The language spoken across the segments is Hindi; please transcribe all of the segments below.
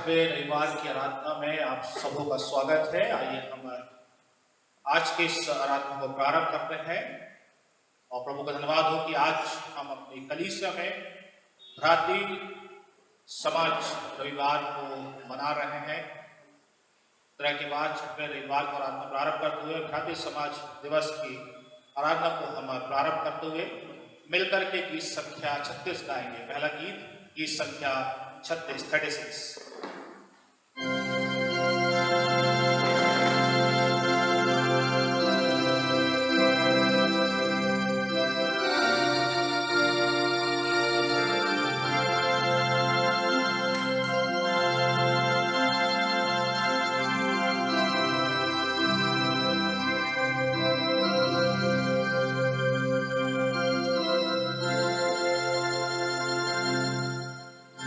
छठवें रविवार की आराधना में आप सबों का स्वागत है। आइए हम आज के इस आराधना को प्रारंभ करते हैं और प्रभु का धन्यवाद हो कि आज हम अपनी कलीसिया में भ्रातृ समाज रविवार को मना रहे हैं। तरह के बाद छठवें रविवार को आराधना प्रारंभ करते हुए भ्रातृ समाज दिवस की आराधना को हम प्रारंभ करते हुए मिलकर के गीत संख्या 36 गाएंगे। पहला गीत संख्या 36।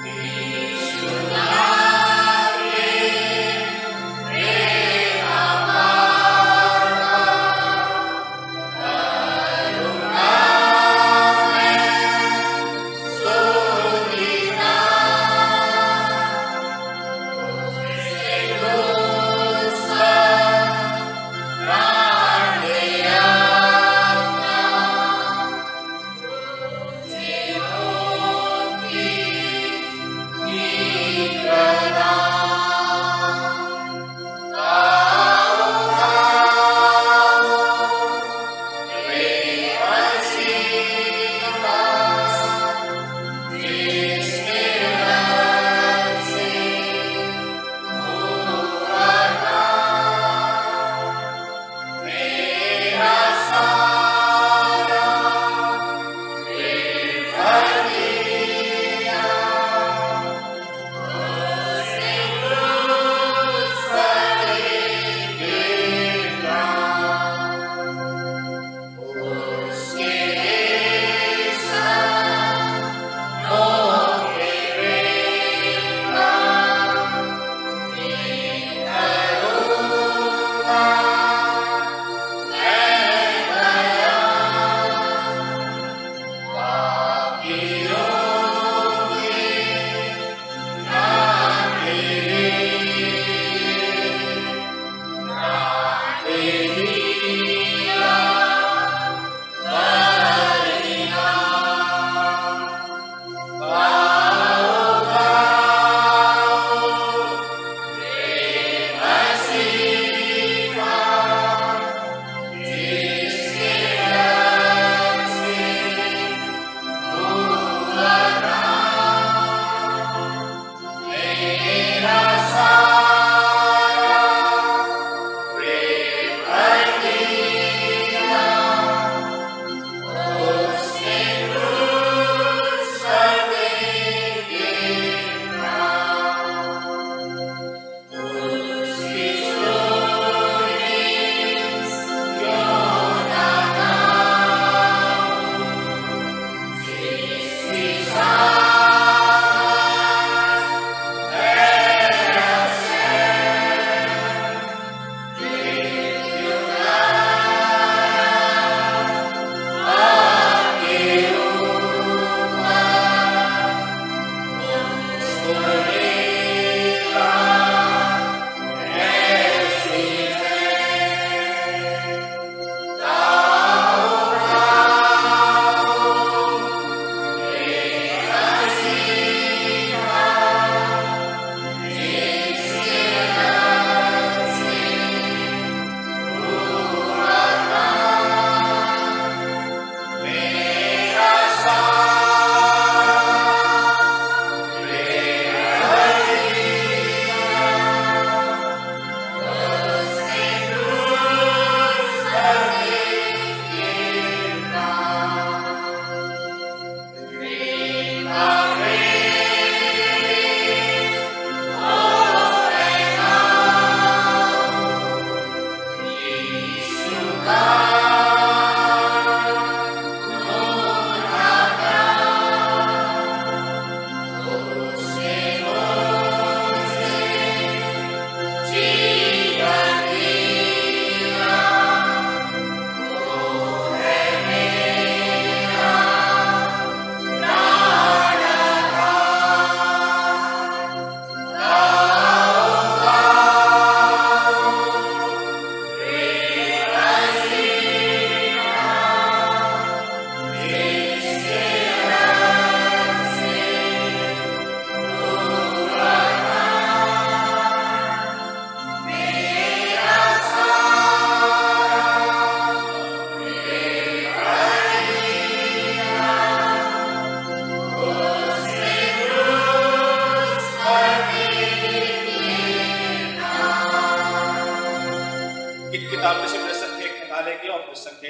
Vishnu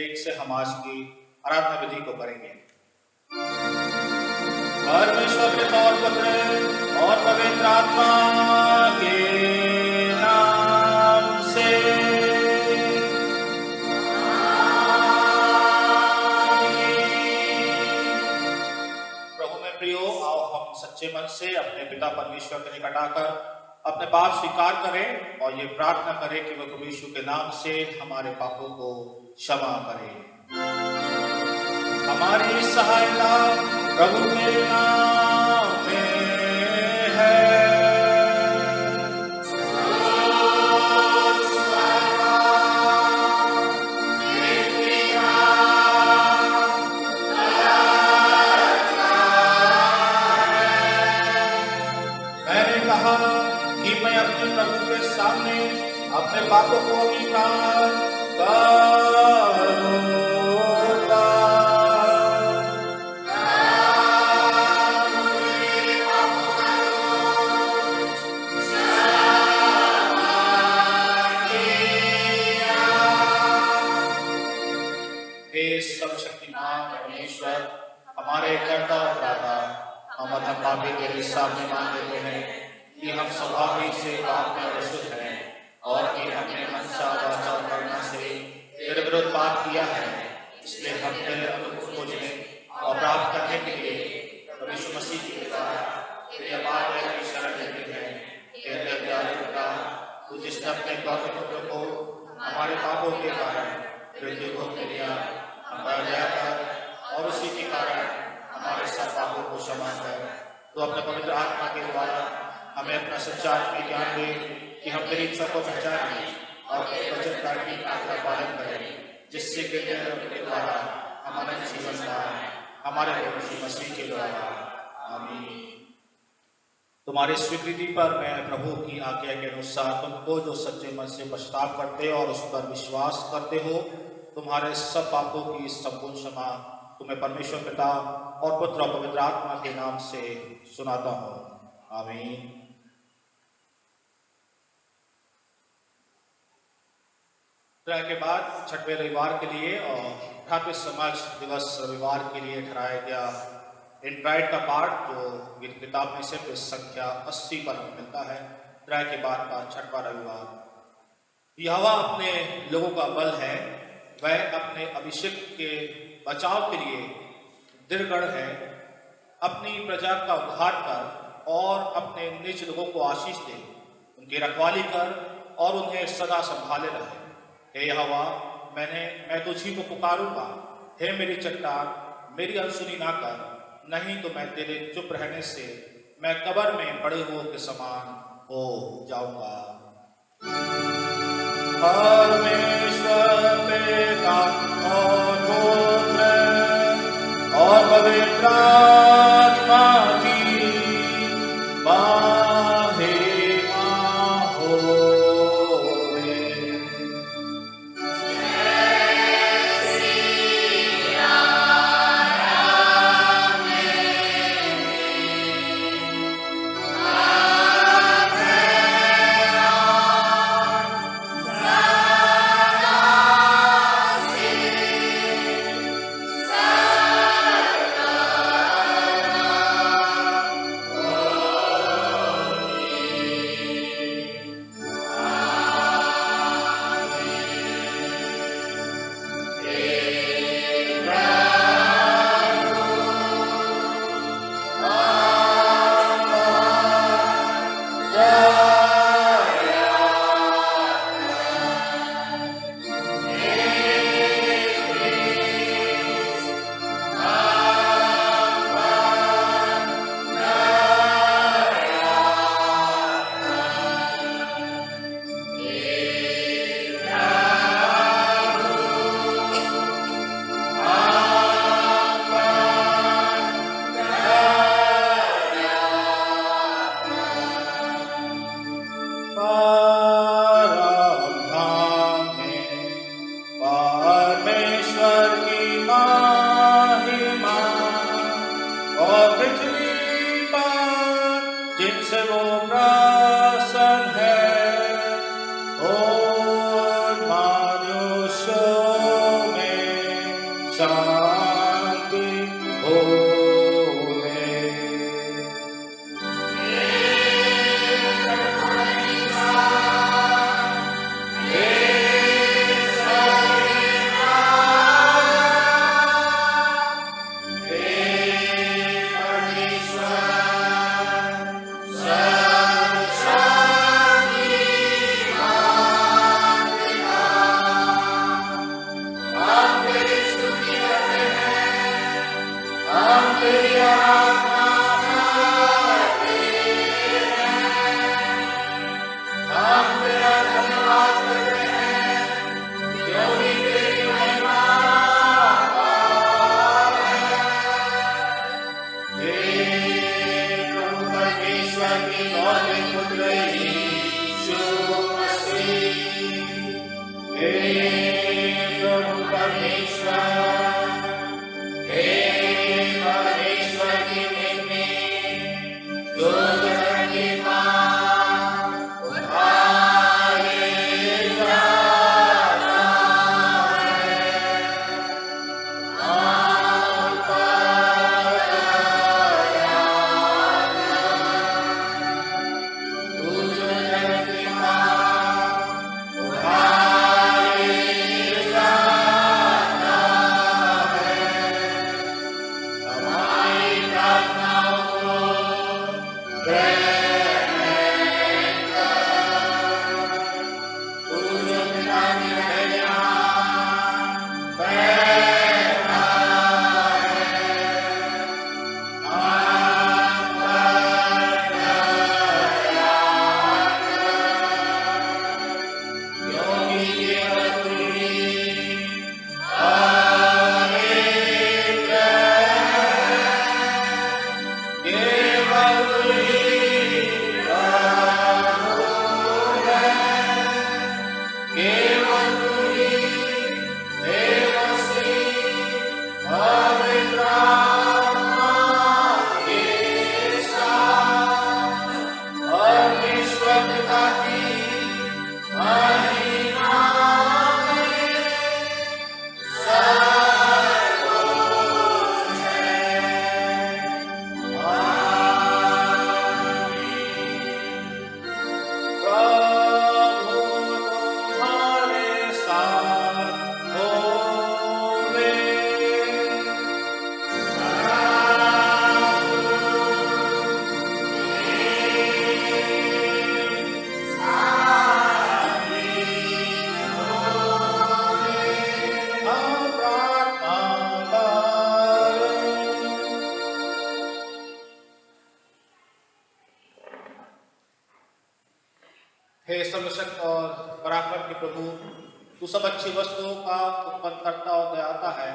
एक से हम आज की आराधना विधि को करेंगे। परमेश्वर के तौर पुत्र और पवित्र आत्मा के नाम से प्रभु में प्रियो, आओ हम सच्चे मन से अपने पिता परमेश्वर के निकट आकर अपने पाप स्वीकार करें और ये प्रार्थना करें कि वह प्रभु यीशु के नाम से हमारे पापों को क्षमा करे। हमारी सहायता प्रभु के नाम में है। मैंने कहा कि मैं अपने प्रभु के सामने अपने पापों को अंगीकार करूंगा। हे सर्वशक्तिमान परमेश्वर, हमारे कर्ता और दाता, हम अधम पापी तेरे सामने मान लेते हैं कि हम स्वभाव ही से पाप में अशुद्ध हैं और कि हमने मनसा वाचा कर्म से तेरे विरुद्ध पाप किया है। इसलिए हम तेरे अनुग्रह खोजने और प्राप्त करने के लिए यीशु मसीह के द्वारा तेरे अपार दया की शरण लेते हैं। हे दयालु पिता, तू जिसने अपने गौरव पुत्र को हमारे पापों के कारण मृत्यु को दिया, हमारा दया कर और उसी के कारण हमारे सब पापों को क्षमा कर। तो अपने पवित्र आत्मा के द्वारा हमें अपना सच्चा आत्मिक ज्ञान दे कि हम तेरी इच्छा को पहचानें और वचन का पालन करें, जिससे कि तेरे द्वारा हमारा जीवन का हमारे प्रभु यीशु मसीह के द्वारा। आमीन। तुम्हारी स्वीकृति पर मैं प्रभु की आज्ञा के अनुसार तुमको जो सच्चे मन से पश्चाताप करते हो और उस पर विश्वास करते हो, तुम्हारे सब पापों की संपूर्ण क्षमा तुम्हें परमेश्वर पिता और पुत्र और पवित्र आत्मा के नाम से सुनाता हूँ। आमीन। के बाद छठवें रविवार के लिए और 18वें समाज दिवस रविवार के लिए ठहराया गया इंट्राइड का पाठ, जो किताब में से संख्या 80 पर मिलता है। त्रय के बाद का छठवां रविवार। यहोवा अपने लोगों का बल है, वह अपने अभिषेक के बचाव के लिए दृढ़ है। अपनी प्रजा का उद्धार कर और अपने निज लोगों को आशीष दे, उनकी रखवाली कर और उन्हें सदा संभाले रहे। हे यहोवा, मैं तुझी को पुकारूंगा। हे मेरी चट्टान, मेरी अनसुनी ना कर, नहीं तो मैं तेरे चुप रहने से मैं कब्र में पड़े हुए के समान हो जाऊंगा। परमेश्वर पिता और पुत्र और पवित्र आत्मा की महिमा होवे। और मनुष्यों में शांति होवे। हे सर्वशक्त और पराक्रम के प्रभु, तू सब अच्छी वस्तुओं का उत्पन्न करता और दयाता है।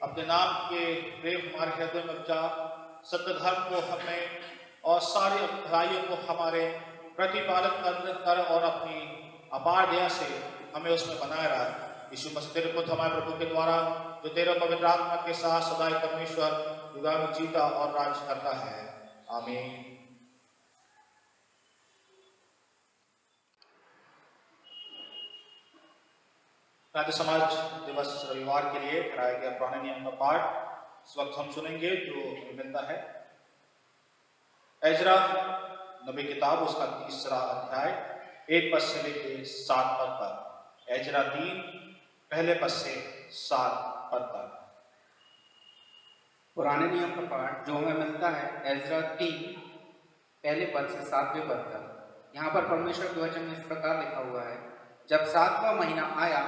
अपने नाम के प्रेम हमारे हृदय में उपजा, सत्य धर्म को हमें और सारी भलाइयों को हमारे प्रतिपालन कर और अपनी अपार दया से हमें उसमें बनाए रहा। यीशु मसीह तेरे पुत्र हमारे प्रभु के द्वारा, जो तेरे पवित्र आत्मा के साथ सदा परमेश्वर युगा में जीता और राज करता है। आमीन। राज्य समाज दिवस रविवार के लिए कराया गया पुराने नियम का पाठ इस वक्त हम सुनेंगे, जो मिलता है एजरा नबी किताब, उसका 3रा अध्याय 1 पद से लेकर 7 पद तक। एजरा 3 पहले पद से 7 पद तक। पुराने नियम का पाठ जो हमें मिलता है एजरा 3 पहले पद से 7वें पद तक। यहाँ पर परमेश्वर के वचन में इस प्रकार लिखा हुआ है, जब 7वां महीना आया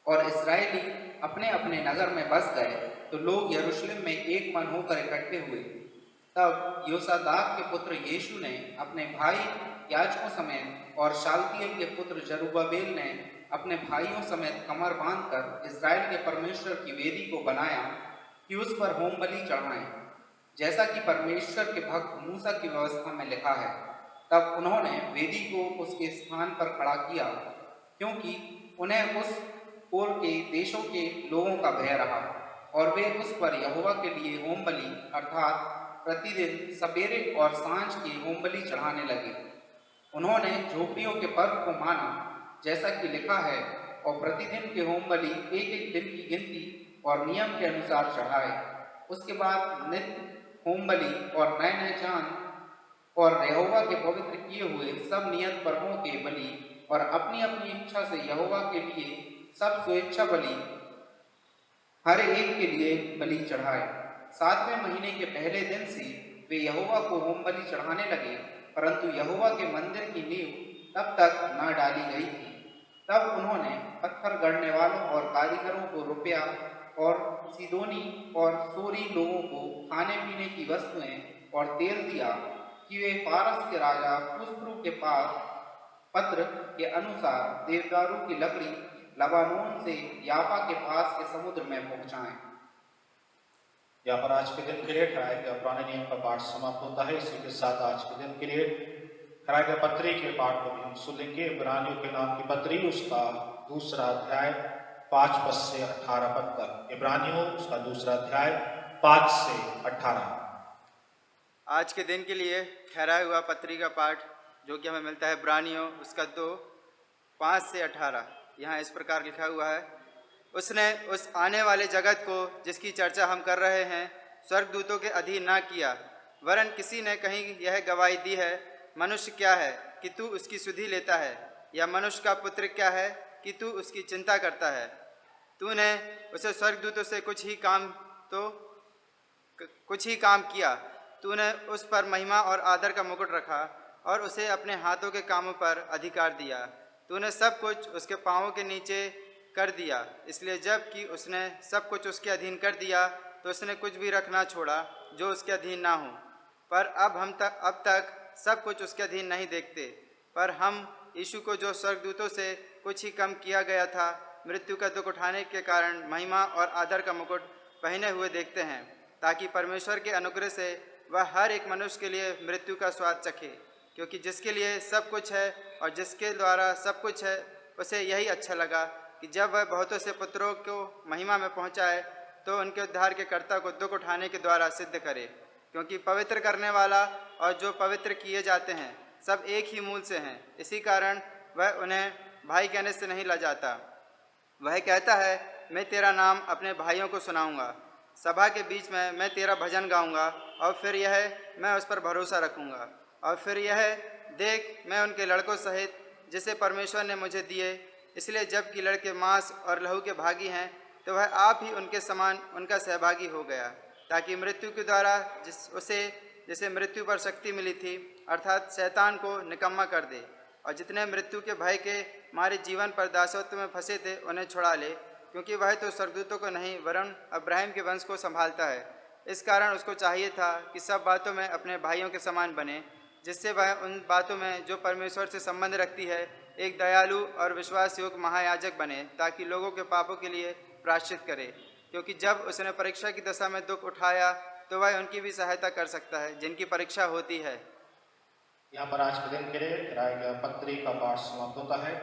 और इस्राएली अपने अपने नगर में बस गए, तो लोग यरूशलेम में एक मन होकर इकट्ठे हुए। तब योसादाक के पुत्र यीशु ने अपने भाई याजकों समेत और शालतिएल के पुत्र जरुब्बाबेल ने अपने भाइयों समेत कमर बांधकर इस्राएल के परमेश्वर की वेदी को बनाया कि उस पर होम बलि चढ़ाएं, जैसा कि परमेश्वर के भक्त मूसा की व्यवस्था में लिखा है। तब उन्होंने वेदी को उसके स्थान पर खड़ा किया, क्योंकि उन्हें उस ओर के देशों के लोगों का भय रहा, और वे उस पर यहोवा के लिए होम बलि अर्थात प्रतिदिन सवेरे और सांझ की होम बलि चढ़ाने लगे। उन्होंने झोपड़ियों के पर्व को माना, जैसा कि लिखा है, और प्रतिदिन के होम बलि एक एक दिन की गिनती और नियम के अनुसार चढ़ाए। उसके बाद नित्य होम बलि और नए नए चाँद और यहोवा के पवित्र किए हुए सब नियत पर्वों के बलि और अपनी अपनी इच्छा से यहोवा के लिए सब स्वेच्छा बलि हर एक के लिए बलि चढ़ाए। 7वें महीने के पहले दिन से वे यहोवा को होम बलि चढ़ाने लगे, परंतु यहोवा के मंदिर की नींव तब तक न डाली गई थी। तब उन्होंने पत्थर गढ़ने वालों और कारीगरों को रुपया और सीदोनी और सोरी लोगों को खाने पीने की वस्तुएं और तेल दिया कि वे फारस के राजा पुस्रू के पास पत्र के अनुसार देवदारू की लकड़ी लबानोन से याफा के पास के समुद्र में पहुंचाएं। यहाँ पर आज के दिन के लिए ठहराए गए पुराने नियम का पाठ समाप्त होता है। इसी के साथ आज के दिन के लिए ठहराए गए पत्री के पाठ को भी हम सुन लेंगे। इब्रानियों के नाम की पत्री, उसका दूसरा अध्याय 5 पद से 18 पद तक। इब्रानियों उसका दूसरा अध्याय 5 से 18। आज के दिन के लिए ठहराया हुआ पत्री का पाठ जो कि हमें मिलता है इब्रानियों उसका 2 5 से 18। यहाँ इस प्रकार लिखा हुआ है, उसने उस आने वाले जगत को जिसकी चर्चा हम कर रहे हैं स्वर्गदूतों के अधीन ना किया, वरन किसी ने कहीं यह गवाही दी है, मनुष्य क्या है कि तू उसकी सुधि लेता है, या मनुष्य का पुत्र क्या है कि तू उसकी चिंता करता है। तूने उसे स्वर्गदूतों से कुछ ही काम किया। तूने उस पर महिमा और आदर का मुकुट रखा और उसे अपने हाथों के कामों पर अधिकार दिया। तूने सब कुछ उसके पाँवों के नीचे कर दिया, इसलिए जब कि उसने सब कुछ उसके अधीन कर दिया तो उसने कुछ भी रख ना छोड़ा जो उसके अधीन ना हो। पर अब तक सब कुछ उसके अधीन नहीं देखते, पर हम यीशु को जो स्वर्गदूतों से कुछ ही कम किया गया था, मृत्यु का दुख उठाने के कारण महिमा और आदर का मुकुट पहने हुए देखते हैं, ताकि परमेश्वर के अनुग्रह से वह हर एक मनुष्य के लिए मृत्यु का स्वाद चखे। क्योंकि जिसके लिए सब कुछ है और जिसके द्वारा सब कुछ है, उसे यही अच्छा लगा कि जब वह बहुतों से पुत्रों को महिमा में पहुंचाए तो उनके उद्धार के कर्ता को दुख उठाने के द्वारा सिद्ध करे। क्योंकि पवित्र करने वाला और जो पवित्र किए जाते हैं सब एक ही मूल से हैं, इसी कारण वह उन्हें भाई कहने से नहीं लजाता। वह कहता है, मैं तेरा नाम अपने भाइयों को सुनाऊंगा, सभा के बीच में मैं तेरा भजन गाऊंगा। और फिर यह, मैं उस पर भरोसा रखूंगा। और फिर यह, देख मैं उनके लड़कों सहित जिसे परमेश्वर ने मुझे दिए, इसलिए जबकि लड़के मांस और लहू के भागी हैं तो वह आप ही उनके समान उनका सहभागी हो गया, ताकि मृत्यु के द्वारा जिसे मृत्यु पर शक्ति मिली थी, अर्थात शैतान को निकम्मा कर दे, और जितने मृत्यु के भय के मारे जीवन पर दासत्व में फंसे थे उन्हें छुड़ा ले। क्योंकि वह तो स्वर्गदूतों को नहीं वरन अब्राहम के वंश को संभालता है। इस कारण उसको चाहिए था कि सब बातों में अपने भाइयों के समान बने, जिससे वह उन बातों में जो परमेश्वर से संबंध रखती है एक दयालु और विश्वास योग्य महायाजक बने, ताकि लोगों के पापों के लिए प्रायश्चित करे। क्योंकि जब उसने परीक्षा की दशा में दुख उठाया तो वह उनकी भी सहायता कर सकता है जिनकी परीक्षा होती है। यहाँ पर आज के दिन के लिए ठहराए गए पत्री का पाठ समाप्त होता है।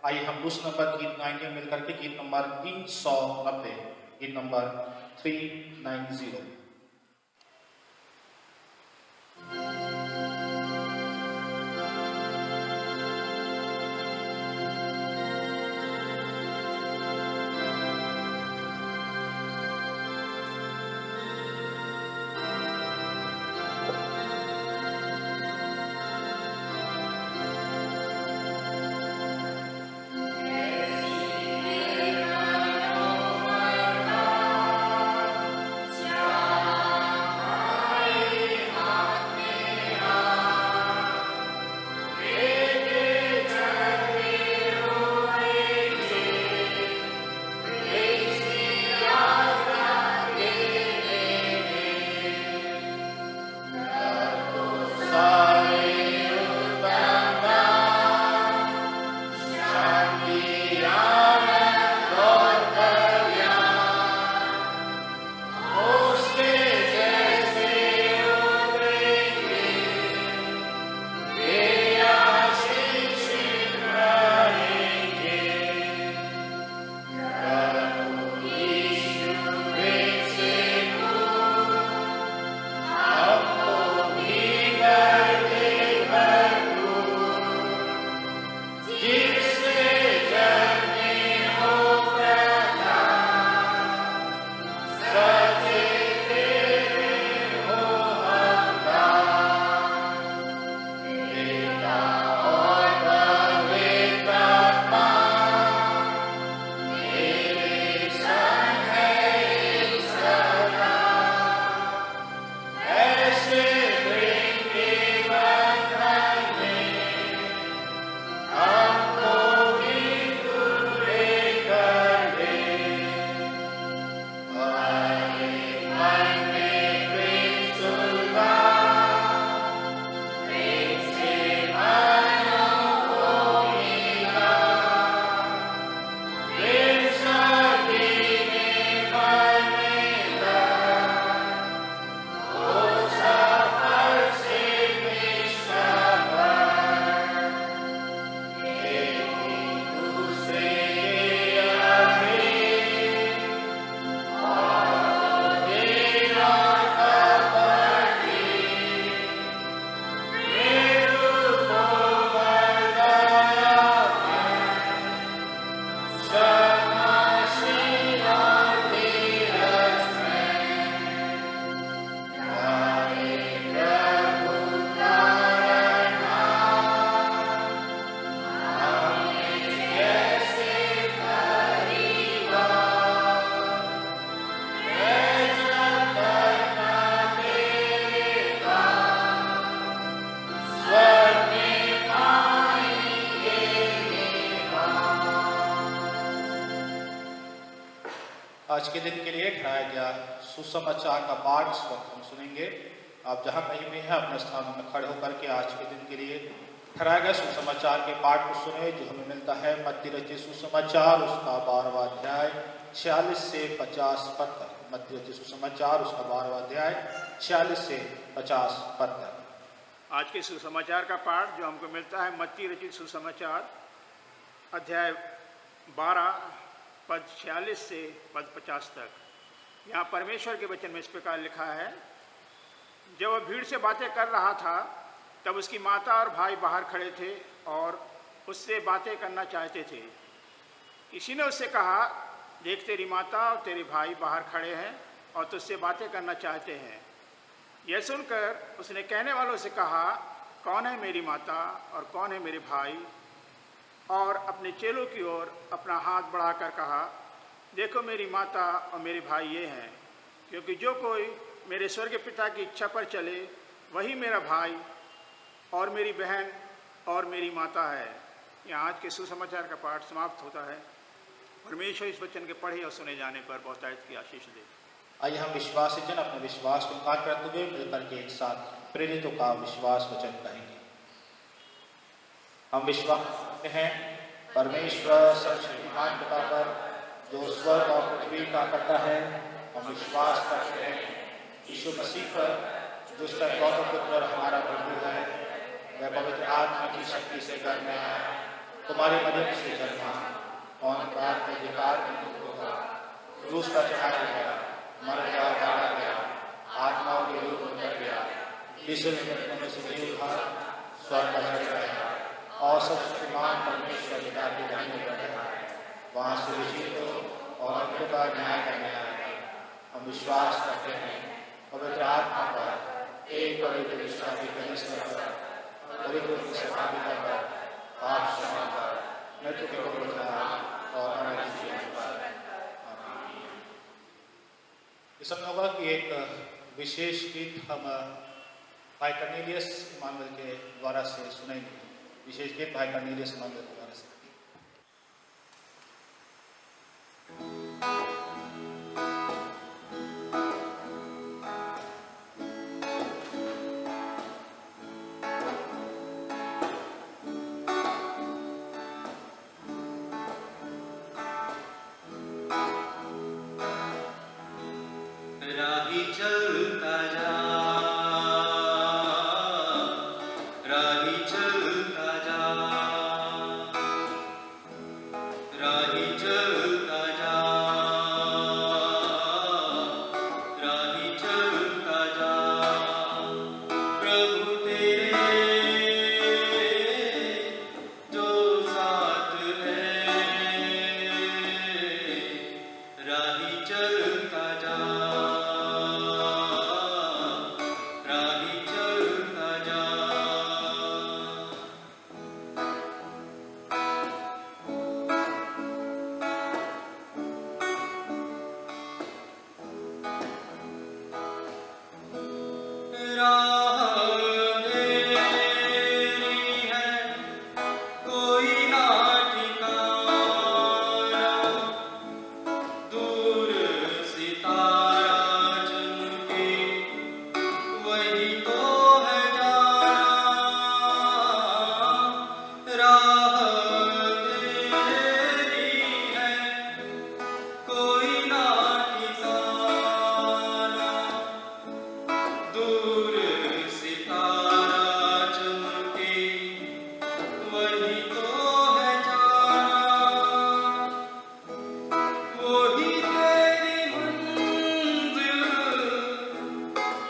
आइए हम उस नंबर गीत गाएंगे मिलकर के, गीत नंबर 390, गीत नंबर 390। Cha आज के दिन के लिए ठहराया गया सुसमाचार का पाठ इस वक्त हम सुनेंगे। आप जहाँ कहीं भी हैं अपने स्थानों में खड़े होकर के आज के दिन के लिए ठहराया गया सुसमाचार के पाठ को सुने, जो हमें मिलता है मत्ती रचित सुसमाचार उसका 12वां अध्याय 46 से 50 पद तक। मत्ती रचित सुसमाचार उसका 12वां अध्याय 46 से 50 पद तक। आज के सुसमाचार का पाठ जो हमको मिलता है मत्ती रचित सुसमाचार अध्याय 12 पद 46 से पद 50 तक। यहाँ परमेश्वर के वचन में इस प्रकार लिखा है, जब वह भीड़ से बातें कर रहा था तब उसकी माता और भाई बाहर खड़े थे और उससे बातें करना चाहते थे। किसी ने उससे कहा, देख तेरी माता और तेरे भाई बाहर खड़े हैं और तुझसे बातें करना चाहते हैं। यह सुनकर उसने कहने वालों से कहा, कौन है मेरी माता और कौन है मेरे भाई? और अपने चेलों की ओर अपना हाथ बढ़ाकर कहा, देखो मेरी माता और मेरे भाई ये हैं, क्योंकि जो कोई मेरे स्वर्ग पिता की इच्छा पर चले वही मेरा भाई और मेरी बहन और मेरी माता है। यहाँ आज के सुसमाचार का पाठ समाप्त होता है। परमेश्वर इस वचन के पढ़े और सुने जाने पर बहुतायत की आशीष दे। आइए हम विश्वासी जन अपने विश्वास को कार्य करते हुए मिलकर के एक साथ प्रेरितों का विश्वास वचन कहेंगे। हम विश्वास करते हैं परमेश्वर सर्वशक्तिमान पिता पर जो स्वर्ग और पृथ्वी का करता है। हम विश्वास करते हैं यीशु मसीह पर जो सर्वोत्तम पुत्र हमारा प्रभु है, वह पवित्र आत्मा की शक्ति से जन्मा है, तुम्हारे मदद से जन्मा और प्राण के अधिकार में होगा, क्रूस पर चढ़ाया गया, मर गया, मारा गया, आत्माओं के रूप में उतर गया, तीसरे दिन में से जी उठा, स्वर्ग पर चढ़ गया और सर्वशक्तिमान परमेश्वर पिता के दाहिने पर बैठा है, वहाँ से जीवितों और मृतकों का न्याय करने आएगा। हम विश्वास करते हैं पवित्र आत्मा पर, एक पवित्र विश्वास की कलीसिया पर, पवित्र की सभापिता पर, पाप क्षमा पर, मृत्यु के पुनरुत्थान और अनंत जीवन पर। आमीन। इस समय होगा कि एक विशेष गीत हम भाई कर्नेलियस इमानुएल के द्वारा से सुनेंगे। विशेष गीत भाई कर्नेलियस इमानुएल के द्वारा से। राही चलता जा, राही चलता जा, राही चलता जा, राही चलता जा। प्रभु तेरे जो साथ है, राही चलता जा, राही चलता जा। राह अंधेरी है, कोई ना ठिकाना, दूर सितारा चमके वही तो है जाना। राह अंधेरी है, कोई ना ठिकाना, दूर सितारा चमके वही तो है जाना। वही तेरी मंजिल,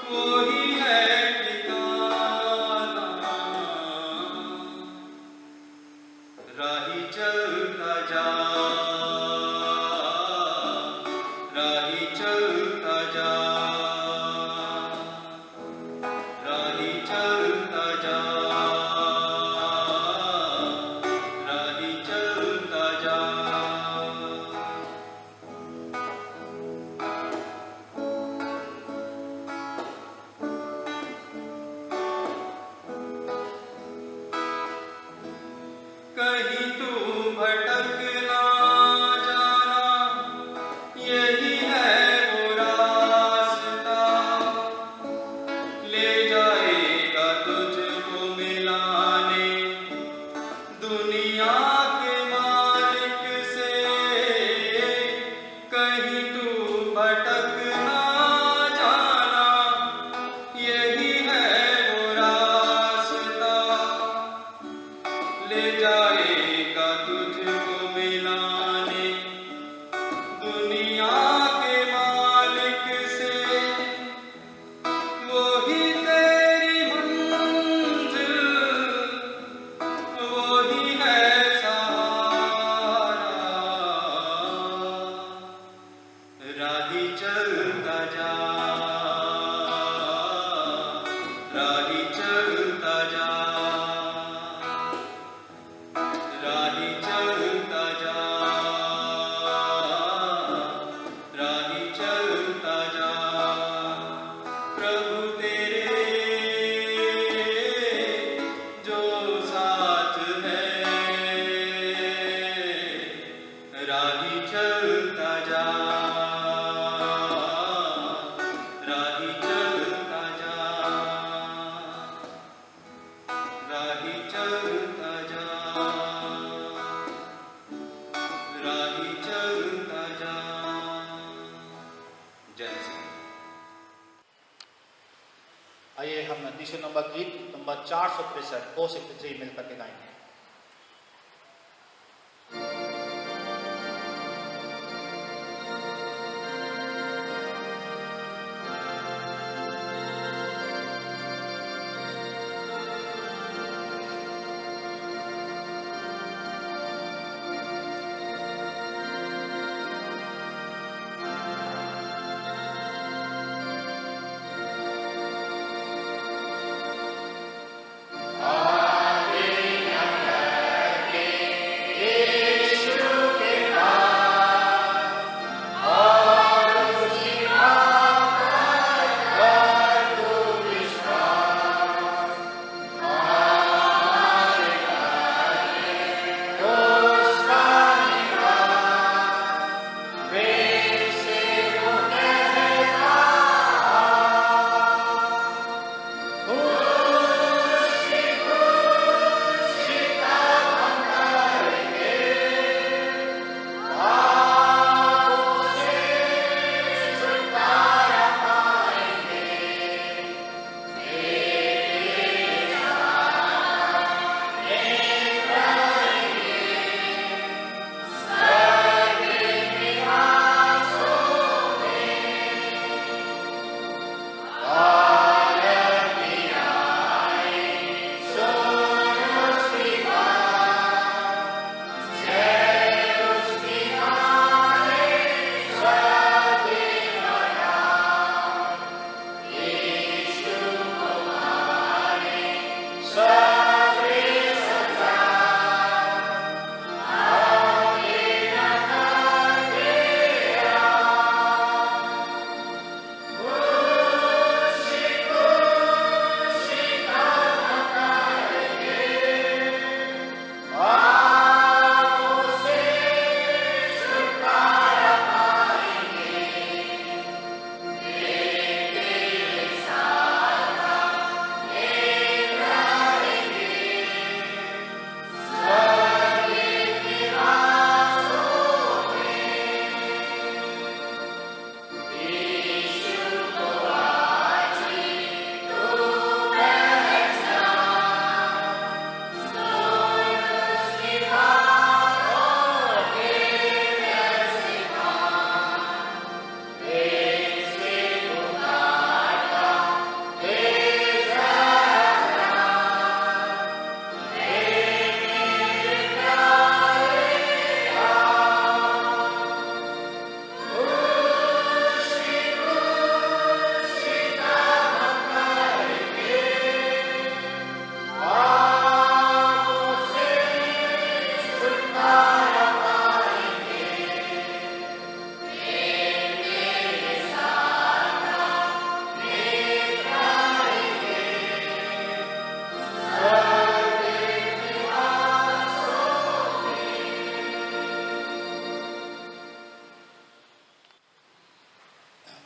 वही है ठिकाना। राही चलता जा, राही चलता जा, राही चलता जा, राही चलता जा। कहीं तू भटक ना जाना, यही चलता जा, राही चलता जा, राही चलता जा, राही चलता जा। प्रभु तेरे जो साथ है, राही चलता जा, राही चलता जा, राही चलता जा, राही चलता जा। जय श्री आइए हम तीसरे नंबर गीत नंबर 463 463 मिलकर के गाएंगे।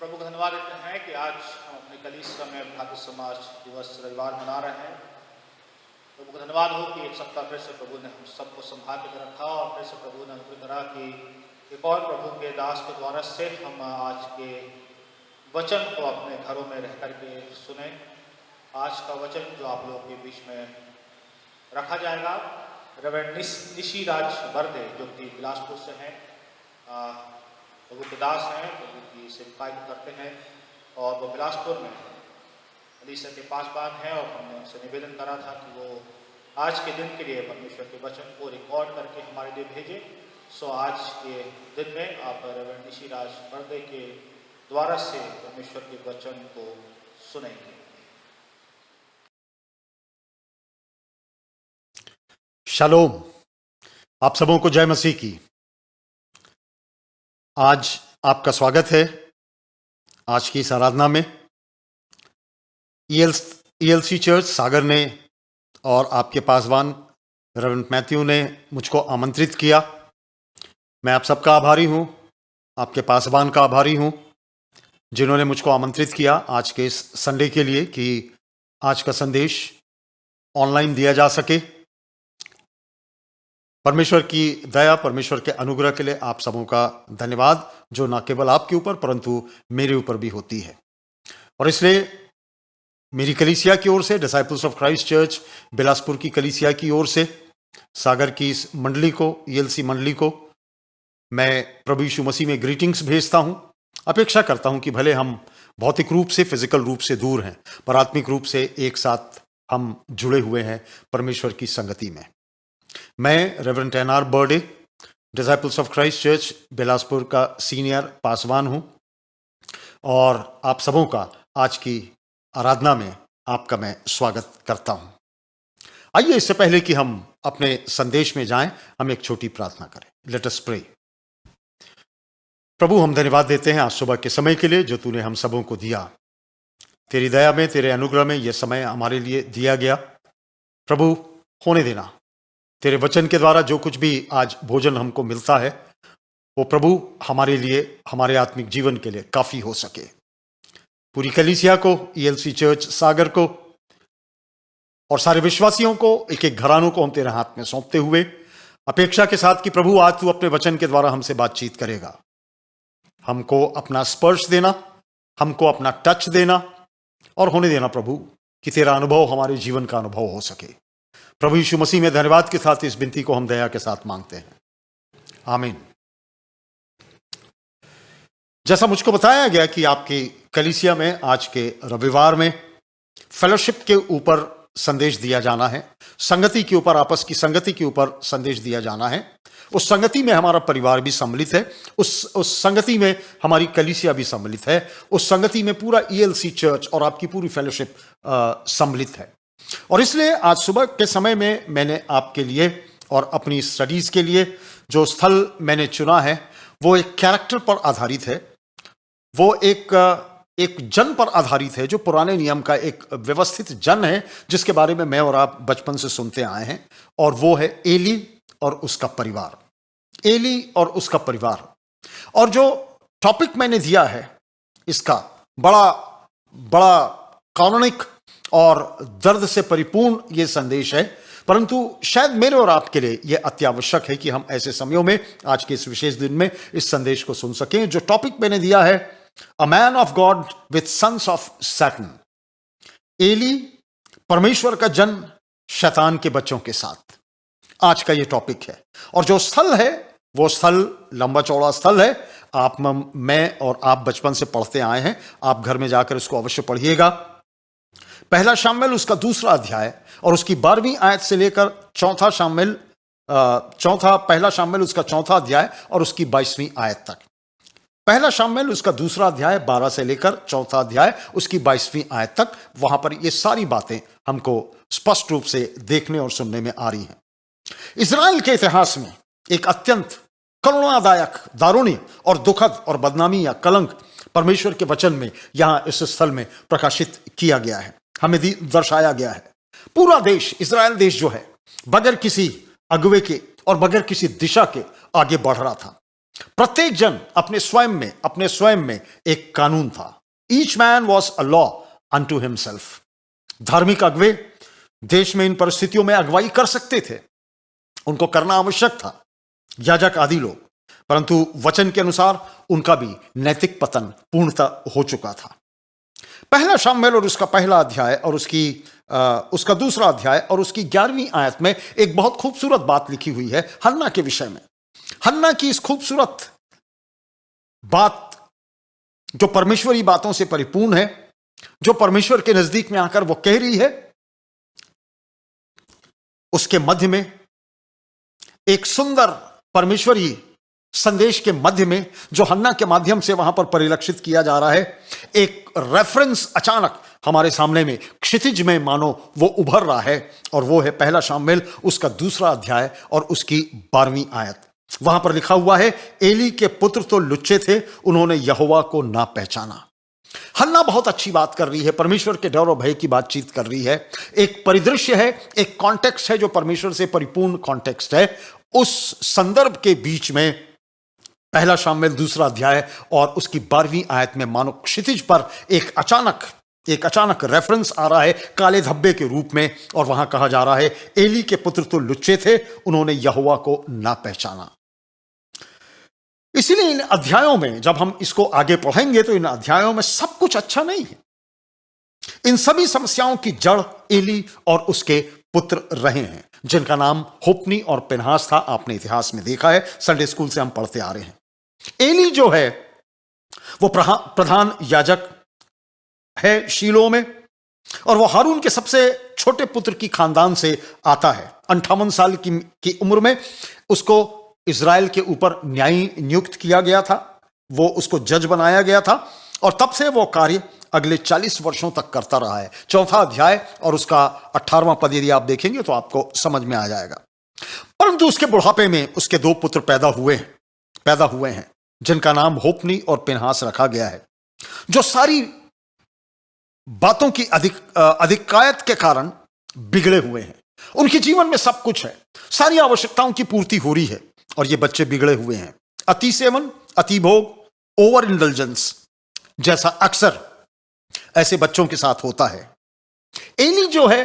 प्रभु को धन्यवाद देते हैं कि आज हम अपने कलीसिया में भ्रातृ समाज दिवस रविवार मना रहे हैं। प्रभु को धन्यवाद हो कि एक सप्ताह फिर से प्रभु ने हम सबको संभाल के रखा और फिर से प्रभु ने अनुग्रह करा कि एक और प्रभु के दास के द्वारा से हम आज के वचन को अपने घरों में रह करके सुने। आज का वचन जो आप लोगों के बीच में रखा जाएगा रेवरेंड निशिराज बर्दे जो कि बिलासपुर से हैं, प्रभु के दास हैं, प्रभु की सेवकाई करते हैं और वो बिलासपुर में कलीसिया के पासबान है और हमने उनसे निवेदन करा था कि वो आज के दिन के लिए परमेश्वर के वचन को रिकॉर्ड करके हमारे लिए भेजे। सो आज के दिन में आप रेवरेंड निशिराज बर्दे के द्वारा से परमेश्वर के वचन को सुनेंगे। शालोम, आप सबों को जय मसीह की। आज आपका स्वागत है आज की इस आराधना में। ईएलसी चर्च सागर ने और आपके पासवान रेवरेंड मैथ्यू ने मुझको आमंत्रित किया। मैं आप सबका आभारी हूं, आपके पासवान का आभारी हूं जिन्होंने मुझको आमंत्रित किया आज के इस संडे के लिए कि आज का संदेश ऑनलाइन दिया जा सके। परमेश्वर की दया, परमेश्वर के अनुग्रह के लिए आप सबों का धन्यवाद, जो न केवल आपके ऊपर परंतु मेरे ऊपर भी होती है। और इसलिए मेरी कलीसिया की ओर से, disciples of Christ church Bilaspur की कलीसिया की ओर से, सागर की इस मंडली को, ईएलसी मंडली को मैं प्रभु यीशु मसीह में ग्रीटिंग्स भेजता हूं। अपेक्षा करता हूं कि भले हम भौतिक रूप से, फिजिकल रूप से दूर हैं, पर आत्मिक रूप से एक साथ हम जुड़े हुए हैं परमेश्वर की संगति में। मैं reverend NR Barde, disciples of Christ church Bilaspur का सीनियर पासवान हूं और आप सबों का आज की आराधना में आपका मैं स्वागत करता हूं। आइए, इससे पहले कि हम अपने संदेश में जाएं, हम एक छोटी प्रार्थना करें। Late us pray. प्रभु, हम धन्यवाद देते हैं आज सुबह के समय के लिए जो तूने हम सबों को दिया। तेरी दया में, तेरे अनुग्रह में यह समय हमारे लिए दिया गया। प्रभु, होने देना तेरे वचन के द्वारा जो कुछ भी आज भोजन हमको मिलता है वो प्रभु हमारे लिए, हमारे आत्मिक जीवन के लिए काफी हो सके। पूरी कलीसिया को, ईएलसी चर्च सागर को और सारे विश्वासियों को, एक एक घरानों को हम तेरे हाथ में सौंपते हुए अपेक्षा के साथ कि प्रभु आज तू अपने वचन के द्वारा हमसे बातचीत करेगा। हमको अपना स्पर्श देना, हमको अपना टच देना और होने देना प्रभु कि तेरा अनुभव हमारे जीवन का अनुभव हो सके। प्रभु यीशु मसीह में धन्यवाद के साथ इस विनती को हम दया के साथ मांगते हैं, आमीन। जैसा मुझको बताया गया कि आपकी कलीसिया में आज के रविवार में फेलोशिप के ऊपर संदेश दिया जाना है, संगति के ऊपर, आपस की संगति के ऊपर संदेश दिया जाना है। उस संगति में हमारा परिवार भी सम्मिलित है, उस संगति में हमारी कलीसिया भी सम्मिलित है, उस संगति में पूरा ईएलसी चर्च और आपकी पूरी फेलोशिप सम्मिलित है। और इसलिए आज सुबह के समय में मैंने आपके लिए और अपनी स्टडीज के लिए जो स्थल मैंने चुना है वो एक कैरेक्टर पर आधारित है, वो एक जन पर आधारित है जो पुराने नियम का एक व्यवस्थित जन है जिसके बारे में मैं और आप बचपन से सुनते आए हैं, और वो है एली और उसका परिवार। एली और उसका परिवार। और जो टॉपिक मैंने दिया है इसका बड़ा काल्पनिक और दर्द से परिपूर्ण ये संदेश है, परंतु शायद मेरे और आपके लिए यह अत्यावश्यक है कि हम ऐसे समयों में, आज के इस विशेष दिन में, इस संदेश को सुन सकें। जो टॉपिक मैंने दिया है, a man of God with sons of Satan. Eli, परमेश्वर का जन, शैतान के बच्चों के साथ, आज का यह टॉपिक है। और जो स्थल है वो स्थल लंबा चौड़ा स्थल है। मैं और आप बचपन से पढ़ते आए हैं, आप घर में जाकर इसको अवश्य पढ़िएगा। पहला शामुएल उसका 2 अध्याय और उसकी 12वीं आयत से लेकर पहला शामुएल उसका 4 अध्याय और उसकी 22वीं आयत तक। पहला शामुएल उसका 2 अध्याय 12 से लेकर 4 अध्याय उसकी 22वीं आयत तक, वहां पर ये सारी बातें हमको स्पष्ट रूप से देखने और सुनने में आ रही हैं। इजराइल के इतिहास में एक अत्यंत करुणादायक, दारुणी और दुखद और बदनामी या कलंक परमेश्वर के वचन में यहां इस स्थल में प्रकाशित किया गया है, हमें दर्शाया गया है। पूरा देश, इजराइल देश जो है, बगैर किसी अगुवे के और बगैर किसी दिशा के आगे बढ़ रहा था। प्रत्येक जन अपने स्वयं में एक कानून था। Each man was a law unto himself. धार्मिक अगुवे देश में इन परिस्थितियों में अगुवाई कर सकते थे, उनको करना आवश्यक था, याजक आदि लोग, परंतु वचन के अनुसार उनका भी नैतिक पतन पूर्णतः हो चुका था। पहला शामुएल और उसका पहला अध्याय और उसका 2 अध्याय और उसकी 11वीं आयत में एक बहुत खूबसूरत बात लिखी हुई है हन्ना के विषय में। हन्ना की इस खूबसूरत बात जो परमेश्वरी बातों से परिपूर्ण है, जो परमेश्वर के नजदीक में आकर वो कह रही है, उसके मध्य में एक सुंदर परमेश्वरी संदेश के मध्य में जो हन्ना के माध्यम से वहां पर परिलक्षित किया जा रहा है, एक रेफरेंस अचानक हमारे सामने में क्षितिज में मानो वो उभर रहा है, और वो है पहला शामुएल उसका 2 अध्याय और उसकी 12वीं आयत। वहां पर लिखा हुआ है, एली के पुत्र तो लुच्चे थे, उन्होंने यहोवा को ना पहचाना। हन्ना बहुत अच्छी बात कर रही है, परमेश्वर के डर और भय की बातचीत कर रही है। एक परिदृश्य है, एक कॉन्टेक्स्ट है जो परमेश्वर से परिपूर्ण कॉन्टेक्स्ट है। उस संदर्भ के बीच में पहला शामुएल 2 अध्याय और उसकी 12वीं आयत में मानो क्षितिज पर एक अचानक रेफरेंस आ रहा है काले धब्बे के रूप में, और वहां कहा जा रहा है, एली के पुत्र तो लुच्चे थे, उन्होंने यहोवा को ना पहचाना। इसीलिए इन अध्यायों में जब हम इसको आगे पढ़ेंगे तो इन अध्यायों में सब कुछ अच्छा नहीं है। इन सभी समस्याओं की जड़ एली और उसके पुत्र रहे हैं, जिनका नाम होप्नी और पिनहास था। आपने इतिहास में देखा है, संडे स्कूल से हम पढ़ते आ रहे हैं। एली जो है वो प्रधान याजक है शीलो में, और वो हारून के सबसे छोटे पुत्र की खानदान से आता है। 58 साल की उम्र में उसको इज़राइल के ऊपर न्यायी नियुक्त किया गया था, वो उसको जज बनाया गया था, और तब से वो कार्य अगले 40 वर्षों तक करता रहा है। 4 अध्याय और उसका 18वां पद यदि आप देखेंगे तो आपको समझ में आ जाएगा। परंतु उसके बुढ़ापे में उसके 2 पुत्र पैदा हुए हैं, जिनका नाम होप्नी और पिनहास रखा गया है, जो सारी बातों की अधिकायत के कारण बिगड़े हुए हैं। उनके जीवन में सब कुछ है, सारी आवश्यकताओं की पूर्ति हो रही है, और ये बच्चे बिगड़े हुए हैं। अति सेवन, अति भोग, ओवर इंडल्जेंस जैसा अक्सर ऐसे बच्चों के साथ होता है। एली जो है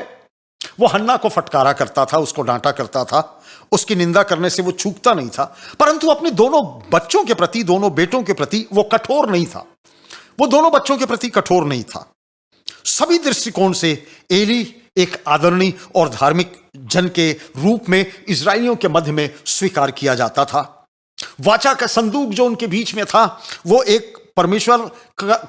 वो हन्ना को फटकारा करता था, उसको डांटा करता था, उसकी निंदा करने से वो चूकता नहीं था, परंतु अपने दोनों बच्चों के प्रति, दोनों बेटों के प्रति वो कठोर नहीं था। वो दोनों बच्चों के प्रति कठोर नहीं था। सभी दृष्टिकोण से एली एक आदरणीय और धार्मिक जन के रूप में इजरायलियों के मध्य में स्वीकार किया जाता था। वाचा का संदूक जो उनके बीच में था, वो एक परमेश्वर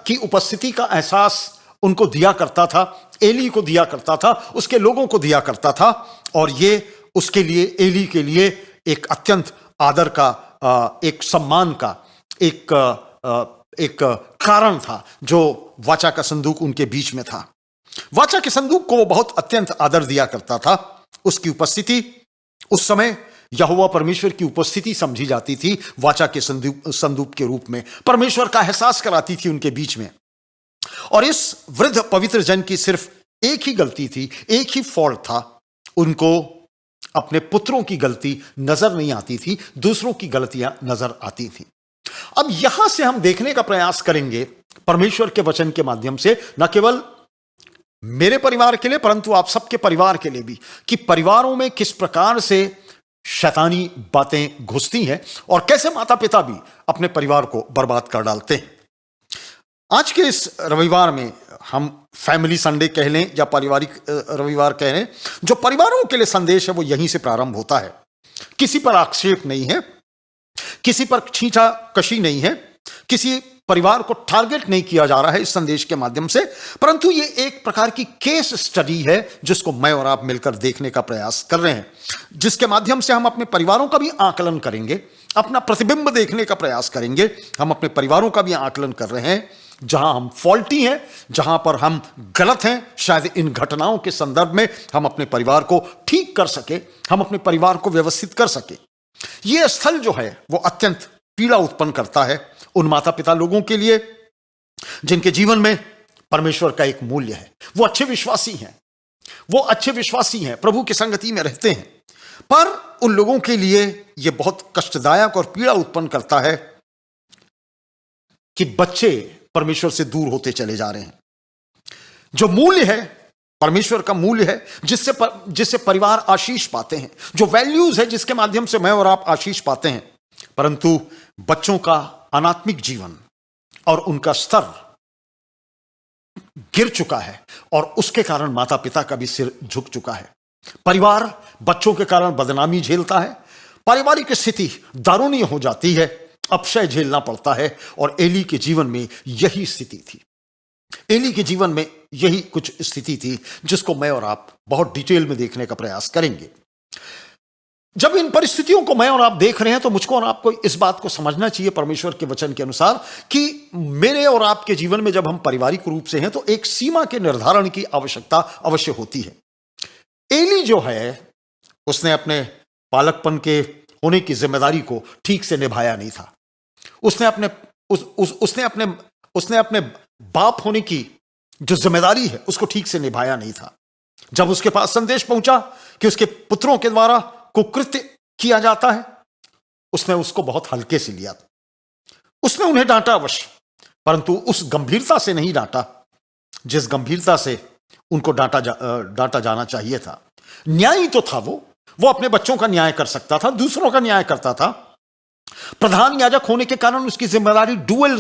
की उपस्थिति का एहसास उनको दिया करता था, एली को दिया करता था, उसके लोगों को दिया करता था, और ये उसके लिए, एली के लिए एक अत्यंत आदर का, एक सम्मान का एक कारण था जो वाचा का संदूक उनके बीच में था। वाचा के संदूक को वो बहुत अत्यंत आदर दिया करता था। उसकी उपस्थिति उस समय यहोवा परमेश्वर की उपस्थिति समझी जाती थी। वाचा के संदूक के रूप में परमेश्वर का एहसास कराती थी उनके बीच में। और इस वृद्ध पवित्र जन की सिर्फ एक ही गलती थी, एक ही फॉल्ट था, उनको अपने पुत्रों की गलती नजर नहीं आती थी, दूसरों की गलतियां नजर आती थी। अब यहां से हम देखने का प्रयास करेंगे परमेश्वर के वचन के माध्यम से, न केवल मेरे परिवार के लिए परंतु आप सबके परिवार के लिए भी, कि परिवारों में किस प्रकार से शैतानी बातें घुसती हैं और कैसे माता पिता भी अपने परिवार को बर्बाद कर डालते हैं। आज के इस रविवार में हम फैमिली संडे कह लें या पारिवारिक रविवार कह लें, जो परिवारों के लिए संदेश है वो यहीं से प्रारंभ होता है। किसी पर आक्षेप नहीं है, किसी पर खींचा कशी नहीं है, किसी परिवार को टारगेट नहीं किया जा रहा है इस संदेश के माध्यम से, परंतु ये एक प्रकार की केस स्टडी है जिसको मैं और आप मिलकर देखने का प्रयास कर रहे हैं, जिसके माध्यम से हम अपने परिवारों का भी आकलन करेंगे, अपना प्रतिबिंब देखने का प्रयास करेंगे। हम अपने परिवारों का भी आकलन कर रहे हैं, जहां हम फॉल्टी हैं, जहां पर हम गलत हैं, शायद इन घटनाओं के संदर्भ में हम अपने परिवार को ठीक कर सके, हम अपने परिवार को व्यवस्थित कर सके। यह स्थल जो है वो अत्यंत पीड़ा उत्पन्न करता है उन माता पिता लोगों के लिए जिनके जीवन में परमेश्वर का एक मूल्य है। वो अच्छे विश्वासी हैं, वो अच्छे विश्वासी हैं, प्रभु की संगति में रहते हैं, पर उन लोगों के लिए यह बहुत कष्टदायक और पीड़ा उत्पन्न करता है कि बच्चे परमेश्वर से दूर होते चले जा रहे हैं। जो मूल्य है परमेश्वर का मूल्य है, जिससे परिवार आशीष पाते हैं, जो वैल्यूज है जिसके माध्यम से मैं और आप आशीष पाते हैं, परंतु बच्चों का अनात्मिक जीवन और उनका स्तर गिर चुका है और उसके कारण माता पिता का भी सिर झुक चुका है। परिवार बच्चों के कारण बदनामी झेलता है, पारिवारिक स्थिति दारूणीय हो जाती है, अपशय झेलना पड़ता है। और एली के जीवन में यही स्थिति थी, एली के जीवन में यही कुछ स्थिति थी जिसको मैं और आप बहुत डिटेल में देखने का प्रयास करेंगे। जब इन परिस्थितियों को मैं और आप देख रहे हैं तो मुझको और आपको इस बात को समझना चाहिए परमेश्वर के वचन के अनुसार कि मेरे और आपके जीवन में जब हम पारिवारिक रूप से हैं तो एक सीमा के निर्धारण की आवश्यकता अवश्य होती है। एली जो है उसने अपने पालकपन के होने की जिम्मेदारी को ठीक से निभाया नहीं था। उसने अपने बाप होने की जो जिम्मेदारी है उसको ठीक से निभाया नहीं था। जब उसके पास संदेश पहुंचा कि उसके पुत्रों के द्वारा कुकृत्य किया जाता है, उसने उसको बहुत हल्के से लिया। उसने उन्हें डांटा अवश्य, परंतु उस गंभीरता से नहीं डांटा जिस गंभीरता से उनको डांटा जाना चाहिए था। न्यायी तो था वो अपने बच्चों का न्याय कर सकता था, दूसरों का न्याय करता था। प्रधान याजक होने के कारण उसकी जिम्मेदारी डुअल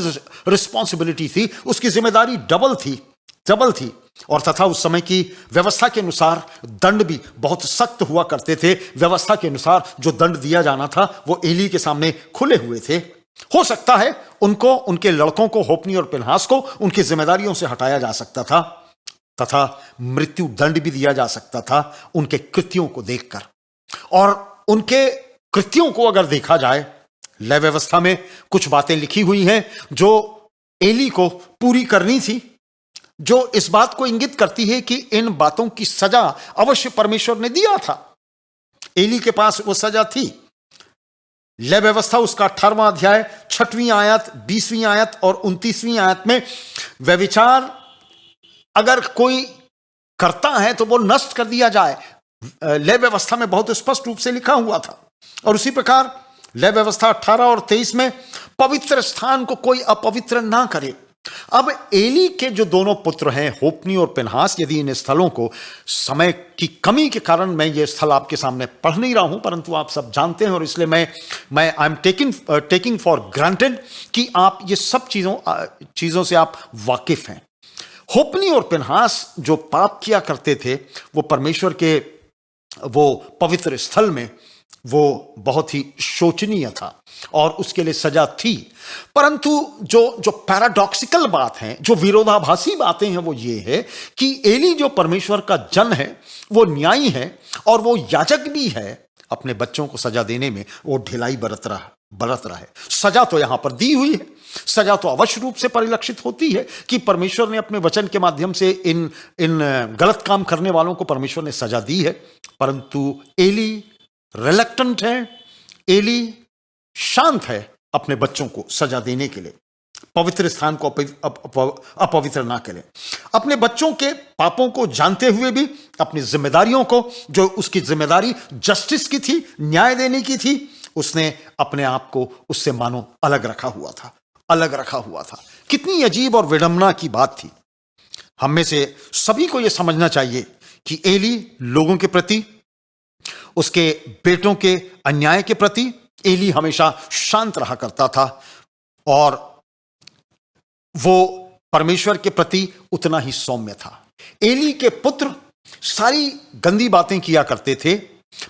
रिस्पॉन्सिबिलिटी थी, उसकी जिम्मेदारी डबल थी और तथा उस समय की व्यवस्था के अनुसार दंड भी बहुत सख्त हुआ करते थे। व्यवस्था के अनुसार जो दंड दिया जाना था वो एली के सामने खुले हुए थे। हो सकता है उनको, उनके लड़कों को, होप्नी और पिनहास को उनकी जिम्मेदारियों से हटाया जा सकता था तथा मृत्यु दंड भी दिया जा सकता था उनके कृत्यों को देखकर। और उनके कृत्यों को अगर देखा जाए, लय व्यवस्था में कुछ बातें लिखी हुई हैं जो एली को पूरी करनी थी, जो इस बात को इंगित करती है कि इन बातों की सजा अवश्य परमेश्वर ने दिया था। एली के पास वो सजा थी। लय व्यवस्था उसका 18वां अध्याय 6वीं आयत, 20वीं आयत और 29वीं आयत में व्यभिचार अगर कोई करता है तो वो नष्ट कर दिया जाए, लय व्यवस्था में बहुत स्पष्ट रूप से लिखा हुआ था। और उसी प्रकार लय व्यवस्था 18 और 23 में पवित्र स्थान को कोई अपवित्र ना करे। अब एली के जो दोनों पुत्र हैं, होप्नी और पिनहास, यदि इन स्थलों को समय की कमी के कारण मैं ये स्थल आपके सामने पढ़ नहीं रहा हूं, परंतु आप सब जानते हैं और इसलिए मैं I am taking for granted कि आप ये सब चीजों से आप वाकिफ हैं। होप्नी और पिनहास जो पाप किया करते थे वो परमेश्वर के वो पवित्र स्थल में वो बहुत ही शोचनीय था और उसके लिए सजा थी। परंतु जो पैराडॉक्सिकल बात है, जो विरोधाभासी बातें हैं, वो ये है कि एली जो परमेश्वर का जन है, वो न्यायी है और वो याजक भी है। अपने बच्चों को सजा देने में वो ढिलाई बरत रहा है। सजा तो यहां पर दी हुई है, सजा तो अवश्य रूप से परिलक्षित होती है कि परमेश्वर ने अपने वचन के माध्यम से इन गलत काम करने वालों को परमेश्वर ने सजा दी है। परंतु एली रिलक्टेंट है, एली शांत है अपने बच्चों को सजा देने के लिए, पवित्र स्थान को अपवित्र ना करें। अपने बच्चों के पापों को जानते हुए भी अपनी जिम्मेदारियों को, जो उसकी जिम्मेदारी जस्टिस की थी, न्याय देने की थी, उसने अपने आप को उससे मानो अलग रखा हुआ था। कितनी अजीब और विडंबना की बात थी। हम में से सभी को यह समझना चाहिए कि एली लोगों के प्रति, उसके बेटों के अन्याय के प्रति एली हमेशा शांत रहा करता था और वो परमेश्वर के प्रति उतना ही सौम्य था। एली के पुत्र सारी गंदी बातें किया करते थे,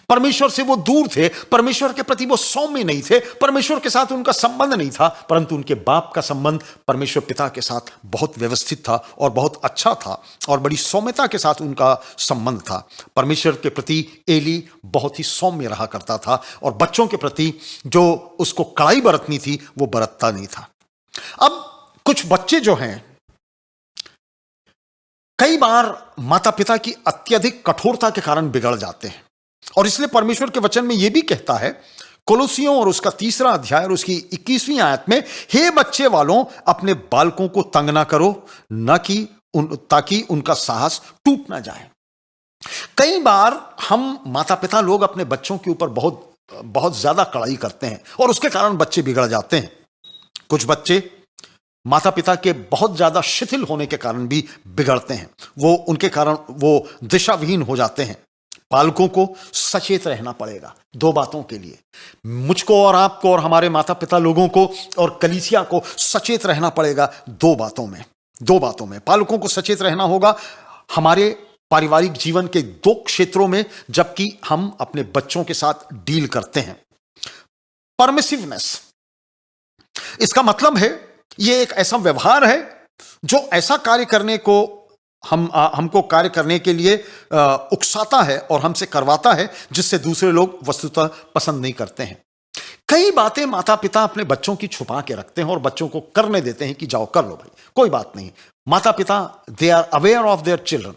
परमेश्वर से वो दूर थे, परमेश्वर के प्रति वो सौम्य नहीं थे, परमेश्वर के साथ उनका संबंध नहीं था। परंतु उनके बाप का संबंध परमेश्वर पिता के साथ बहुत व्यवस्थित था और बहुत अच्छा था और बड़ी सौम्यता के साथ उनका संबंध था। परमेश्वर के प्रति एली बहुत ही सौम्य रहा करता था और बच्चों के प्रति जो उसको कड़ाई बरतनी थी वो बरतता नहीं था। अब कुछ बच्चे जो हैं, कई बार माता पिता की अत्यधिक कठोरता के कारण बिगड़ जाते हैं और इसलिए परमेश्वर के वचन में यह भी कहता है, कोलोसियों और उसका 3रा अध्याय और उसकी 21वीं आयत में, हे बच्चे वालों अपने बालकों को तंग ना करो, ताकि उनका साहस टूट ना जाए। कई बार हम माता पिता लोग अपने बच्चों के ऊपर बहुत ज्यादा कड़ाई करते हैं और उसके कारण बच्चे बिगड़ जाते हैं। कुछ बच्चे माता पिता के बहुत ज्यादा शिथिल होने के कारण भी बिगड़ते हैं, उनके कारण वो दिशाविहीन हो जाते हैं। पालकों को सचेत रहना पड़ेगा 2 बातों के लिए, मुझको और आपको और हमारे माता पिता लोगों को और कलीसिया को सचेत रहना पड़ेगा 2 बातों में। पालकों को सचेत रहना होगा हमारे पारिवारिक जीवन के 2 क्षेत्रों में, जबकि हम अपने बच्चों के साथ डील करते हैं। परमिसिवनेस, इसका मतलब है ये एक ऐसा व्यवहार है जो ऐसा कार्य करने को हमको कार्य करने के लिए उकसाता है और हमसे करवाता है, जिससे दूसरे लोग वस्तुतः पसंद नहीं करते हैं। कई बातें माता पिता अपने बच्चों की छुपा के रखते हैं और बच्चों को करने देते हैं कि जाओ कर लो भाई, कोई बात नहीं। माता पिता they are aware of their children,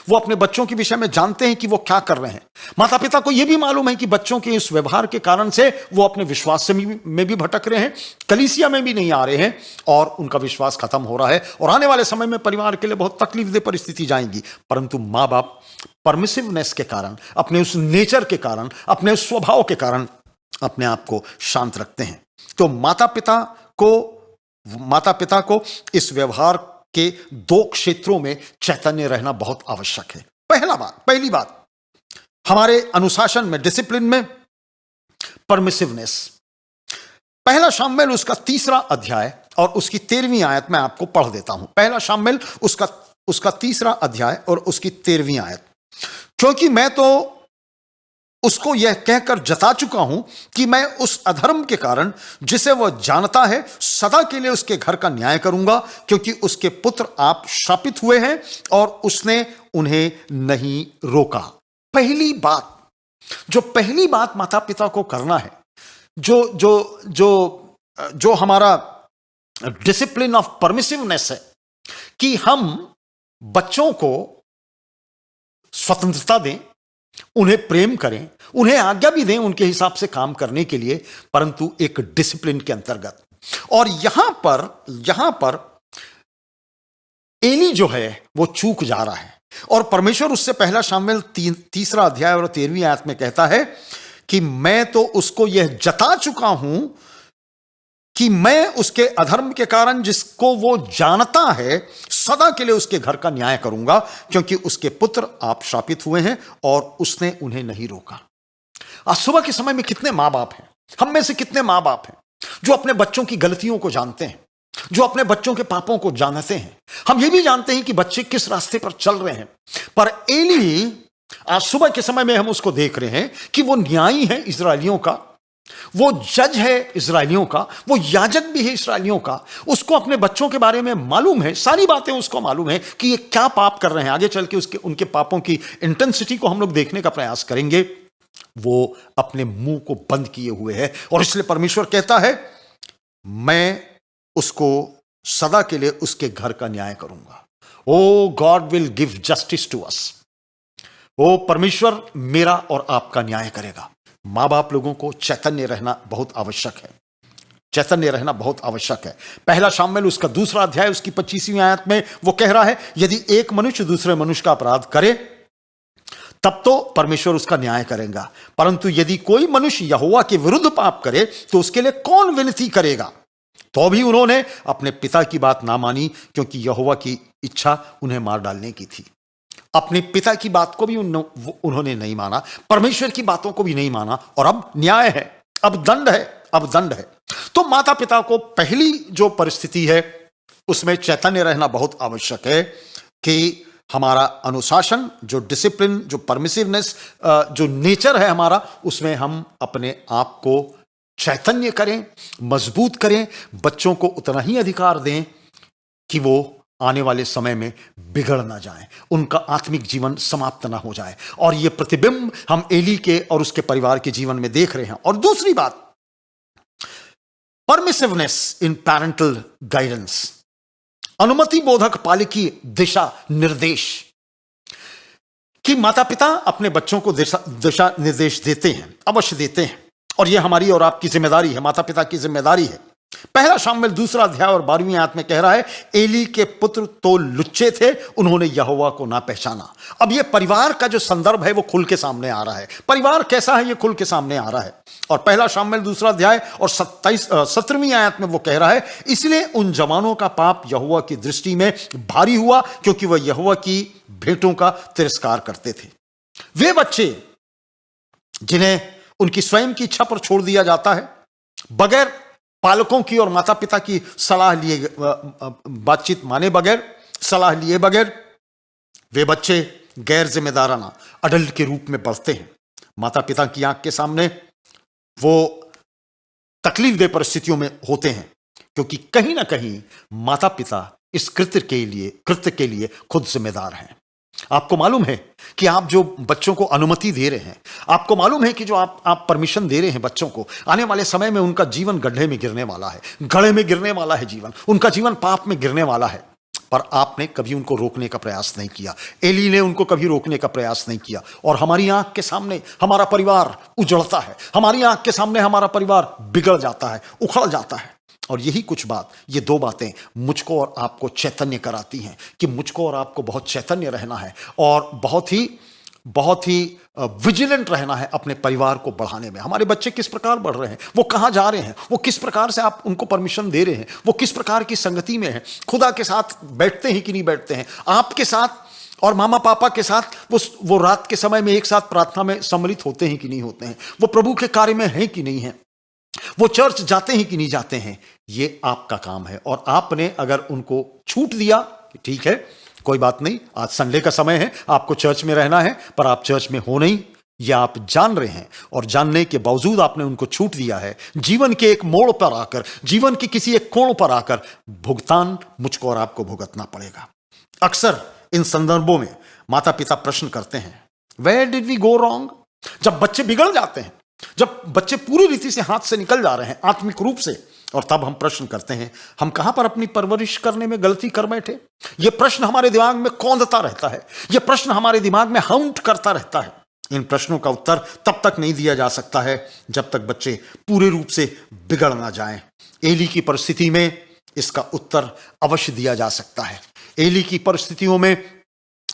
वो अपने बच्चों के विषय में जानते हैं कि वो क्या कर रहे हैं। माता पिता को यह भी मालूम है कि बच्चों के इस व्यवहार के कारण से वो अपने विश्वास में भी भटक रहे हैं, कलीसिया में भी नहीं आ रहे हैं और उनका विश्वास खत्म हो रहा है और आने वाले समय में परिवार के लिए बहुत तकलीफदेह परिस्थिति जाएंगी। परंतु माँ बाप परमिसिवनेस के कारण, अपने उस नेचर के कारण, अपने उस स्वभाव के कारण अपने आप को शांत रखते हैं। तो माता पिता को इस व्यवहार के दो क्षेत्रों में चैतन्य रहना बहुत आवश्यक है। पहली बात हमारे अनुशासन में, डिसिप्लिन में परमिसिवनेस। पहला शामुएल उसका 3 अध्याय और उसकी 13वीं आयत में आपको पढ़ देता हूं। पहला शामुएल उसका 3 अध्याय और उसकी 13वीं आयत। क्योंकि मैं तो उसको यह कहकर जता चुका हूं कि मैं उस अधर्म के कारण जिसे वह जानता है सदा के लिए उसके घर का न्याय करूंगा, क्योंकि उसके पुत्र आप शापित हुए हैं और उसने उन्हें नहीं रोका। पहली बात माता पिता को करना है, जो हमारा डिसिप्लिन ऑफ परमिसिवनेस है, कि हम बच्चों को स्वतंत्रता दें, उन्हें प्रेम करें, उन्हें आज्ञा भी दें उनके हिसाब से काम करने के लिए, परंतु एक डिसिप्लिन के अंतर्गत। और यहां पर एली जो है वो चूक जा रहा है और परमेश्वर उससे पहला शामुएल 3 अध्याय और 13वीं आयत में कहता है कि मैं तो उसको यह जता चुका हूं कि मैं उसके अधर्म के कारण जिसको वो जानता है सदा के लिए उसके घर का न्याय करूंगा, क्योंकि उसके पुत्र आप शापित हुए हैं और उसने उन्हें नहीं रोका। आज सुबह के समय में कितने माँ बाप हैं, हम में से कितने माँ बाप हैं जो अपने बच्चों की गलतियों को जानते हैं, जो अपने बच्चों के पापों को जानते हैं। हम ये भी जानते हैं कि बच्चे किस रास्ते पर चल रहे हैं, पर एली आज सुबह के समय में हम उसको देख रहे हैं कि वो न्यायी है इजरायलियों का, वो जज है इजरायलियों का, वो याजक भी है इजरायलियों का। उसको अपने बच्चों के बारे में मालूम है, सारी बातें उसको मालूम है कि ये क्या पाप कर रहे हैं। आगे चल के उनके पापों की इंटेंसिटी को हम लोग देखने का प्रयास करेंगे। वो अपने मुंह को बंद किए हुए है और इसलिए परमेश्वर कहता है मैं उसको सदा के लिए उसके घर का न्याय करूंगा। O God will give justice to us. O परमेश्वर मेरा और आपका न्याय करेगा। माँ बाप लोगों को चैतन्य रहना बहुत आवश्यक है, चैतन्य रहना बहुत आवश्यक है। पहला शामुएल उसका 2 अध्याय उसकी 25वीं आयत में वो कह रहा है यदि एक मनुष्य दूसरे मनुष्य का अपराध करे तब तो परमेश्वर उसका न्याय करेगा, परंतु यदि कोई मनुष्य यहोवा के विरुद्ध पाप करे तो उसके लिए कौन विनती करेगा। तो भी उन्होंने अपने पिता की बात ना मानी, क्योंकि यहोवा की इच्छा उन्हें मार डालने की थी। अपने पिता की बात को भी उन्होंने नहीं माना, परमेश्वर की बातों को भी नहीं माना, और अब न्याय है, अब दंड है। तो माता पिता को पहली जो परिस्थिति है उसमें चैतन्य रहना बहुत आवश्यक है कि हमारा अनुशासन, जो डिसिप्लिन, जो परमिसिवनेस, जो नेचर है हमारा, उसमें हम अपने आप को चैतन्य करें, मजबूत करें, बच्चों को उतना ही अधिकार दें कि वो आने वाले समय में बिगड़ ना जाएं, उनका आत्मिक जीवन समाप्त ना हो जाए। और ये प्रतिबिंब हम एली के और उसके परिवार के जीवन में देख रहे हैं। और दूसरी बात, परमिसिवनेस इन पैरेंटल गाइडेंस, अनुमति बोधक पालकीय दिशा निर्देश, कि माता पिता अपने बच्चों को दिशा निर्देश देते हैं, अवश्य देते हैं, और यह हमारी और आपकी जिम्मेदारी है, माता पिता की जिम्मेदारी है। पहला शामुएल 2 अध्याय और 12वीं आयत में कह रहा है एली के पुत्र तो लुच्चे थे, उन्होंने यहोवा को ना पहचाना। अब यह परिवार का जो संदर्भ है वो खुल के सामने आ रहा है। परिवार कैसा है ये खुल के सामने आ रहा है। और पहला शामुएल 2 अध्याय और 17वीं आयत में वो कह रहा है इसलिए उन जवानों का पाप यहोवा की दृष्टि में भारी हुआ, क्योंकि वह यहोवा की भेंटों का तिरस्कार करते थे। वे बच्चे जिन्हें उनकी स्वयं की इच्छा पर छोड़ दिया जाता है, बगैर पालकों की और माता पिता की सलाह लिए, बातचीत माने बगैर, सलाह लिए बगैर, वे बच्चे गैर जिम्मेदाराना अडल्ट के रूप में बढ़ते हैं। माता पिता की आंख के सामने वो तकलीफदेह परिस्थितियों में होते हैं, क्योंकि कहीं ना कहीं माता पिता इस कृत्य के लिए खुद जिम्मेदार हैं। आपको मालूम है कि आप जो बच्चों को अनुमति दे रहे हैं, आपको मालूम है कि जो आप परमिशन दे रहे हैं बच्चों को, आने वाले समय में उनका जीवन गड्ढे में गिरने वाला है, गड्ढे में गिरने वाला है जीवन, उनका जीवन पाप में गिरने वाला है। पर आपने कभी उनको रोकने का प्रयास नहीं किया। एली ने उनको कभी रोकने का प्रयास नहीं किया, और हमारी आंख के सामने हमारा परिवार उजड़ता है, हमारी आंख के सामने हमारा परिवार बिगड़ जाता है, उखड़ जाता है। और यही कुछ बात, ये दो बातें मुझको और आपको चैतन्य कराती हैं कि मुझको और आपको बहुत चैतन्य रहना है और बहुत ही विजिलेंट रहना है अपने परिवार को बढ़ाने में। हमारे बच्चे किस प्रकार बढ़ रहे हैं, वो कहाँ जा रहे हैं, वो किस प्रकार से आप उनको परमिशन दे रहे हैं, वो किस प्रकार की संगति में है, खुदा के साथ बैठते हैं कि नहीं बैठते हैं, आपके साथ और मामा पापा के साथ वो रात के समय में एक साथ प्रार्थना में सम्मिलित होते हैं कि नहीं होते हैं, वो प्रभु के कार्य में हैं कि नहीं हैं, वो चर्च जाते हैं कि नहीं जाते हैं। ये आपका काम है। और आपने अगर उनको छूट दिया कि ठीक है, कोई बात नहीं, आज संडे का समय है, आपको चर्च में रहना है, पर आप चर्च में हो नहीं, यह आप जान रहे हैं, और जानने के बावजूद आपने उनको छूट दिया है, जीवन के एक मोड़ पर आकर, जीवन के किसी एक कोण पर आकर भुगतान मुझको और आपको भुगतना पड़ेगा। अक्सर इन संदर्भों में माता पिता प्रश्न करते हैं, where did we go wrong? जब बच्चे बिगड़ जाते हैं, जब बच्चे पूरी रीति से हाथ से निकल जा रहे हैं आत्मिक रूप से, और तब हम प्रश्न करते हैं, हम कहां पर अपनी परवरिश करने में गलती कर बैठे? यह प्रश्न हमारे दिमाग में कौंधता रहता है, यह प्रश्न हमारे दिमाग में हाउंट करता रहता है। इन प्रश्नों का उत्तर तब तक नहीं दिया जा सकता है जब तक बच्चे पूरे रूप से बिगड़ ना जाएं। एली की परिस्थिति में इसका उत्तर अवश्य दिया जा सकता है। एली की परिस्थितियों में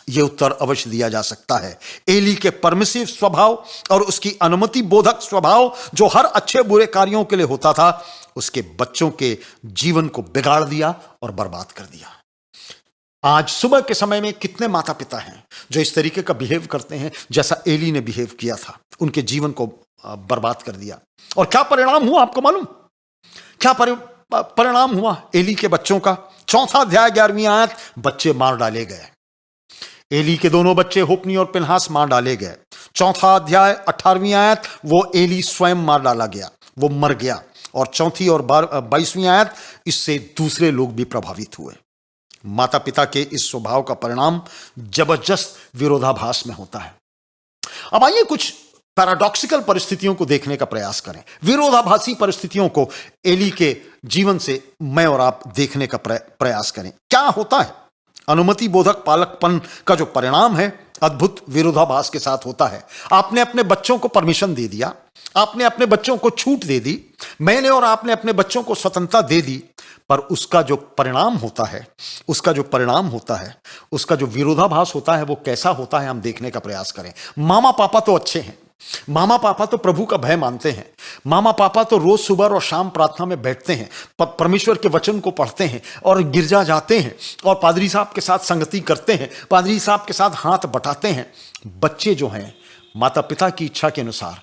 यह उत्तर अवश्य दिया जा सकता है। एली के परमिसिव स्वभाव और उसकी अनुमति बोधक स्वभाव, जो हर अच्छे बुरे कार्यों के लिए होता था, उसके बच्चों के जीवन को बिगाड़ दिया और बर्बाद कर दिया। आज सुबह के समय में कितने माता पिता हैं जो इस तरीके का बिहेव करते हैं जैसा एली ने बिहेव किया था, उनके जीवन को बर्बाद कर दिया। और क्या परिणाम हुआ आपको मालूम? क्या परिणाम हुआ एली के बच्चों का? 4 अध्याय 11वीं आयत, बच्चे मार डाले गए। एली के दोनों बच्चे होप्नी और पिनहास मार डाले गए। 4 अध्याय 18वीं आयत, वो एली स्वयं मार डाला गया, वो मर गया। और 4 और 22वीं आयत, इससे दूसरे लोग भी प्रभावित हुए। माता पिता के इस स्वभाव का परिणाम जबरदस्त विरोधाभास में होता है। अब आइए कुछ पैराडॉक्सिकल परिस्थितियों को देखने का प्रयास करें, विरोधाभासी परिस्थितियों को एली के जीवन से मैं और आप देखने का प्रयास करें। क्या होता है? अनुमति बोधक पालकपन का जो परिणाम है अद्भुत विरोधाभास के साथ होता है। आपने अपने बच्चों को परमिशन दे दिया, आपने अपने बच्चों को छूट दे दी, मैंने और आपने अपने बच्चों को स्वतंत्रता दे दी, पर उसका जो परिणाम होता है, उसका जो विरोधाभास होता है, वो कैसा होता है हम देखने का प्रयास करें। मामा पापा तो अच्छे हैं, मामा पापा तो प्रभु का भय मानते हैं, मामा पापा तो रोज सुबह और शाम प्रार्थना में बैठते हैं, परमेश्वर के वचन को पढ़ते हैं और गिरजा जाते हैं और पादरी साहब के साथ संगति करते हैं, पादरी साहब के साथ हाथ बटाते हैं। बच्चे जो हैं माता पिता की इच्छा के अनुसार,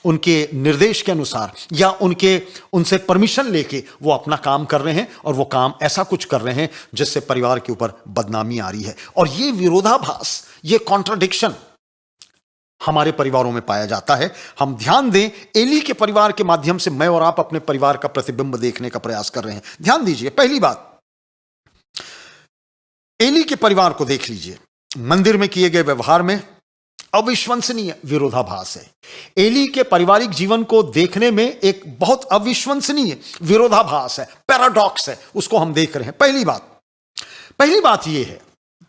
उनके निर्देश के अनुसार या उनसे परमिशन लेके वो अपना काम कर रहे हैं, और वो काम ऐसा कुछ कर रहे हैं जिससे परिवार के ऊपर बदनामी आ रही है। और ये विरोधाभास, ये कॉन्ट्राडिक्शन हमारे परिवारों में पाया जाता है। हम ध्यान दें, एली के परिवार के माध्यम से मैं और आप अपने परिवार का प्रतिबिंब देखने का प्रयास कर रहे हैं। ध्यान दीजिए, पहली बात, एली के परिवार को देख लीजिए। मंदिर में किए गए व्यवहार में अविश्वसनीय विरोधाभास है। एली के पारिवारिक जीवन को देखने में एक बहुत अविश्वसनीय विरोधाभास है, पैराडॉक्स है, उसको हम देख रहे हैं। पहली बात यह है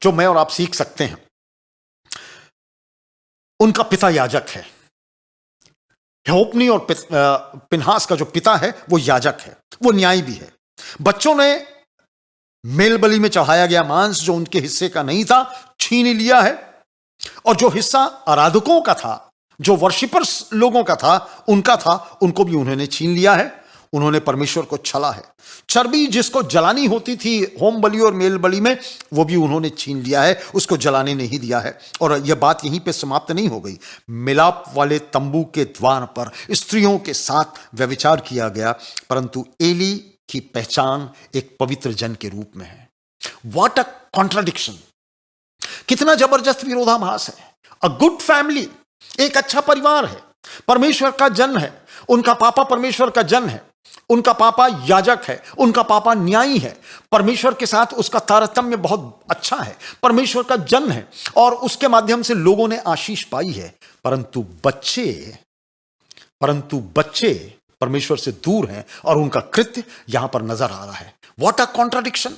जो मैं और आप सीख सकते हैं, उनका पिता याजक है। होप्नी और पिनहास का जो पिता है वो याजक है, वो न्यायी भी है। बच्चों ने मेल बलि में चढ़ाया गया मांस जो उनके हिस्से का नहीं था छीन लिया है, और जो हिस्सा आराधकों का था, जो वर्शिपर्स लोगों का था, उनको भी उन्होंने छीन लिया है। उन्होंने परमेश्वर को छला है। चर्बी जिसको जलानी होती थी होम बलि और मेल बलि में, वो भी उन्होंने छीन लिया है, उसको जलाने नहीं दिया है। और यह बात यहीं पे समाप्त नहीं हो गई। मिलाप वाले तंबू के द्वार पर स्त्रियों के साथ व्यभिचार किया गया, परंतु एली की पहचान एक पवित्र जन के रूप में है। What a contradiction! कितना जबरदस्त विरोधाभास है। अ गुड फैमिली, एक अच्छा परिवार है, परमेश्वर का जन है, उनका पापा परमेश्वर का जन है, उनका पापा याजक है, उनका पापा न्यायी है, परमेश्वर के साथ उसका तारतम्य बहुत अच्छा है, परमेश्वर का जन है और उसके माध्यम से लोगों ने आशीष पाई है। परंतु बच्चे परमेश्वर से दूर हैं और उनका कृत्य यहां पर नजर आ रहा है। What a contradiction.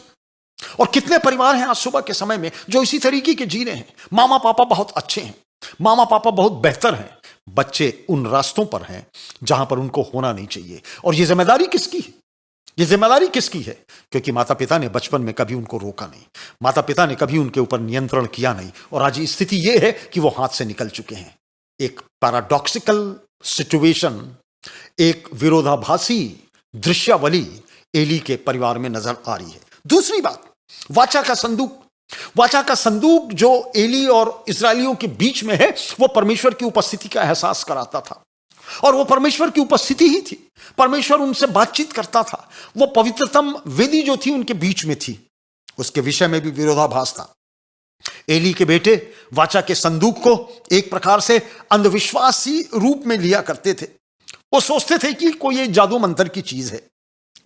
और कितने परिवार हैं आज सुबह के समय में जो इसी तरीके के जी रहे हैं। मामा पापा बहुत अच्छे हैं, मामा पापा बहुत बेहतर हैं, बच्चे उन रास्तों पर हैं जहां पर उनको होना नहीं चाहिए। और यह जिम्मेदारी किसकी है? यह जिम्मेदारी किसकी है? क्योंकि माता पिता ने बचपन में कभी उनको रोका नहीं, माता पिता ने कभी उनके ऊपर नियंत्रण किया नहीं और आज स्थिति यह है कि वो हाथ से निकल चुके हैं। एक पैराडॉक्सिकल सिचुएशन, एक विरोधाभासी दृश्यावली एली के परिवार में नजर आ रही है। दूसरी बात, वाचा का संदूक। वाचा का संदूक जो एली और इस्राएलियों के बीच में है, वो परमेश्वर की उपस्थिति का एहसास कराता था और वो परमेश्वर की उपस्थिति ही थी। परमेश्वर उनसे बातचीत करता था। वो पवित्रतम वेदी जो थी उनके बीच में थी, उसके विषय में भी विरोधाभास था। एली के बेटे वाचा के संदूक को एक प्रकार से अंधविश्वासी रूप में लिया करते थे। वो सोचते थे कि कोई ये जादू मंत्र की चीज है।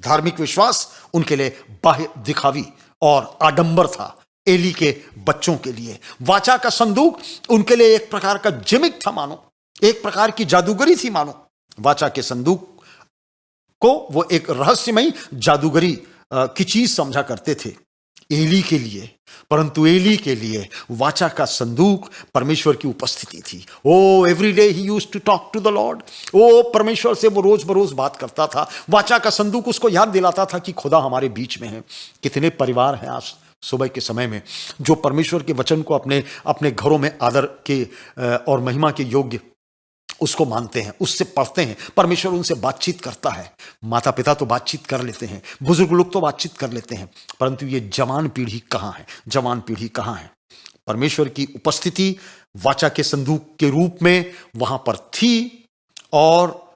धार्मिक विश्वास उनके लिए बाह्य दिखावी और आडंबर था। एली के बच्चों के लिए वाचा का संदूक उनके लिए एक प्रकार का जिमिक था, मानो एक प्रकार की जादूगरी थी। मानो वाचा के संदूक को वो एक रहस्यमयी जादूगरी की चीज समझा करते थे एली के लिए। परंतु एली के लिए वाचा का संदूक परमेश्वर की उपस्थिति थी। O every day he used to talk to the Lord. O परमेश्वर से वो रोज बरोज बात करता था। वाचा का संदूक उसको याद दिलाता था कि खुदा हमारे बीच में है। कितने परिवार हैं आज सुबह के समय में जो परमेश्वर के वचन को अपने घरों में आदर के और महिमा के योग्य उसको मानते हैं, उससे पढ़ते हैं। परमेश्वर उनसे बातचीत करता है। माता पिता तो बातचीत कर लेते हैं, बुजुर्ग लोग तो बातचीत कर लेते हैं, परंतु ये जवान पीढ़ी कहाँ है? जवान पीढ़ी कहाँ है? परमेश्वर की उपस्थिति वाचा के संदूक के रूप में वहां पर थी और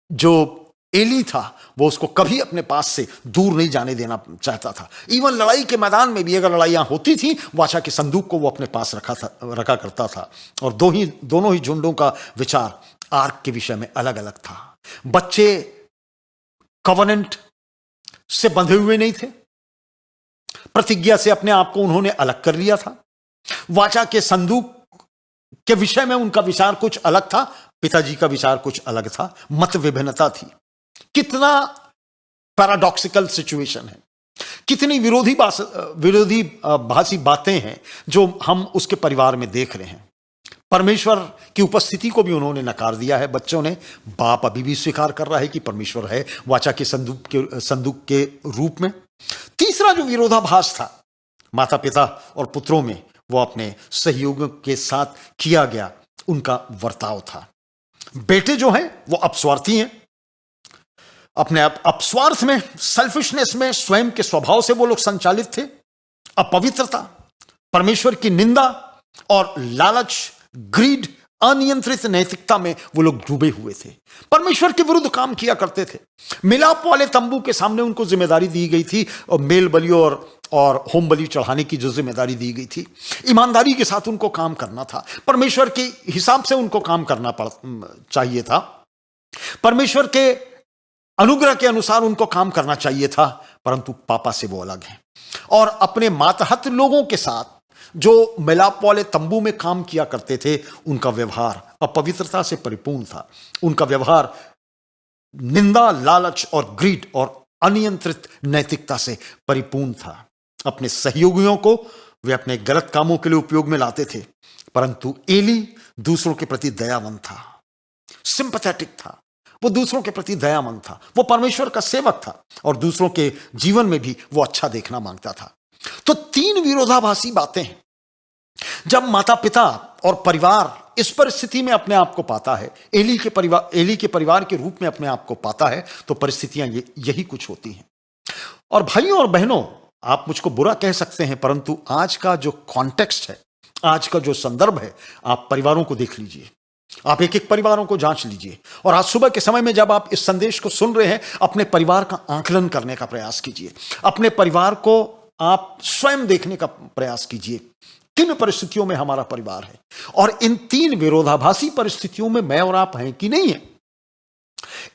जो एली था वो उसको कभी अपने पास से दूर नहीं जाने देना चाहता था। इवन लड़ाई के मैदान में भी अगर लड़ाइयां होती थी, वाचा के संदूक को वो अपने पास रखा करता था। और दोनों ही झुंडों का विचार आर्क के विषय में अलग अलग था। बच्चे कवनेंट से बंधे हुए नहीं थे, प्रतिज्ञा से अपने आप को उन्होंने अलग कर लिया था। वाचा के संदूक के विषय में उनका विचार कुछ अलग था, पिताजी का विचार कुछ अलग था, मत विभिन्नता थी। कितना पैराडॉक्सिकल सिचुएशन है, कितनी विरोधाभासी बातें हैं जो हम उसके परिवार में देख रहे हैं। परमेश्वर की उपस्थिति को भी उन्होंने नकार दिया है बच्चों ने। बाप अभी भी स्वीकार कर रहा है कि परमेश्वर है वाचा के संदूक के रूप में। तीसरा जो विरोधाभास था माता पिता और पुत्रों में, वो अपने सहयोगियों के साथ किया गया उनका वर्ताव था। बेटे जो हैं वो अपस्वार्थी हैं, अपने अपस्वार्थ में, सेल्फिशनेस में, स्वयं के स्वभाव से वो लोग संचालित थे। अपवित्रता, परमेश्वर की निंदा और लालच, ग्रीड, अनियंत्रित नैतिकता में वो लोग डूबे हुए थे। परमेश्वर के विरुद्ध काम किया करते थे। मिलाप वाले तंबू के सामने उनको जिम्मेदारी दी गई थी और मेल बलि और होम बलि चढ़ाने की जो जिम्मेदारी दी गई थी, ईमानदारी के साथ उनको काम करना था। परमेश्वर के हिसाब से उनको काम करना चाहिए था। परमेश्वर के अनुग्रह के अनुसार उनको काम करना चाहिए था। परंतु पापा से वो अलग है और अपने मातहत लोगों के साथ जो मिलाप वाले तंबू में काम किया करते थे, उनका व्यवहार अपवित्रता से परिपूर्ण था। उनका व्यवहार निंदा, लालच और ग्रीड और अनियंत्रित नैतिकता से परिपूर्ण था। अपने सहयोगियों को वे अपने गलत कामों के लिए उपयोग में लाते थे। परंतु एली दूसरों के प्रति दयावंत था, सिंपैथेटिक था। वो दूसरों के प्रति दयामंद था, वो परमेश्वर का सेवक था और दूसरों के जीवन में भी वो अच्छा देखना मांगता था। तो तीन विरोधाभासी बातें हैं। जब माता पिता और परिवार इस परिस्थिति में अपने आप को पाता है, एली के परिवार के रूप में अपने आप को पाता है, तो परिस्थितियां यही कुछ होती हैं। और भाइयों और बहनों, आप मुझको बुरा कह सकते हैं, परंतु आज का जो कॉन्टेक्स्ट है, आज का जो संदर्भ है, आप परिवारों को देख लीजिए, आप एक एक परिवारों को जांच लीजिए। और आज सुबह के समय में जब आप इस संदेश को सुन रहे हैं, अपने परिवार का आकलन करने का प्रयास कीजिए। अपने परिवार को आप स्वयं देखने का प्रयास कीजिए, किन परिस्थितियों में हमारा परिवार है और इन तीन विरोधाभासी परिस्थितियों में मैं और आप हैं कि नहीं है।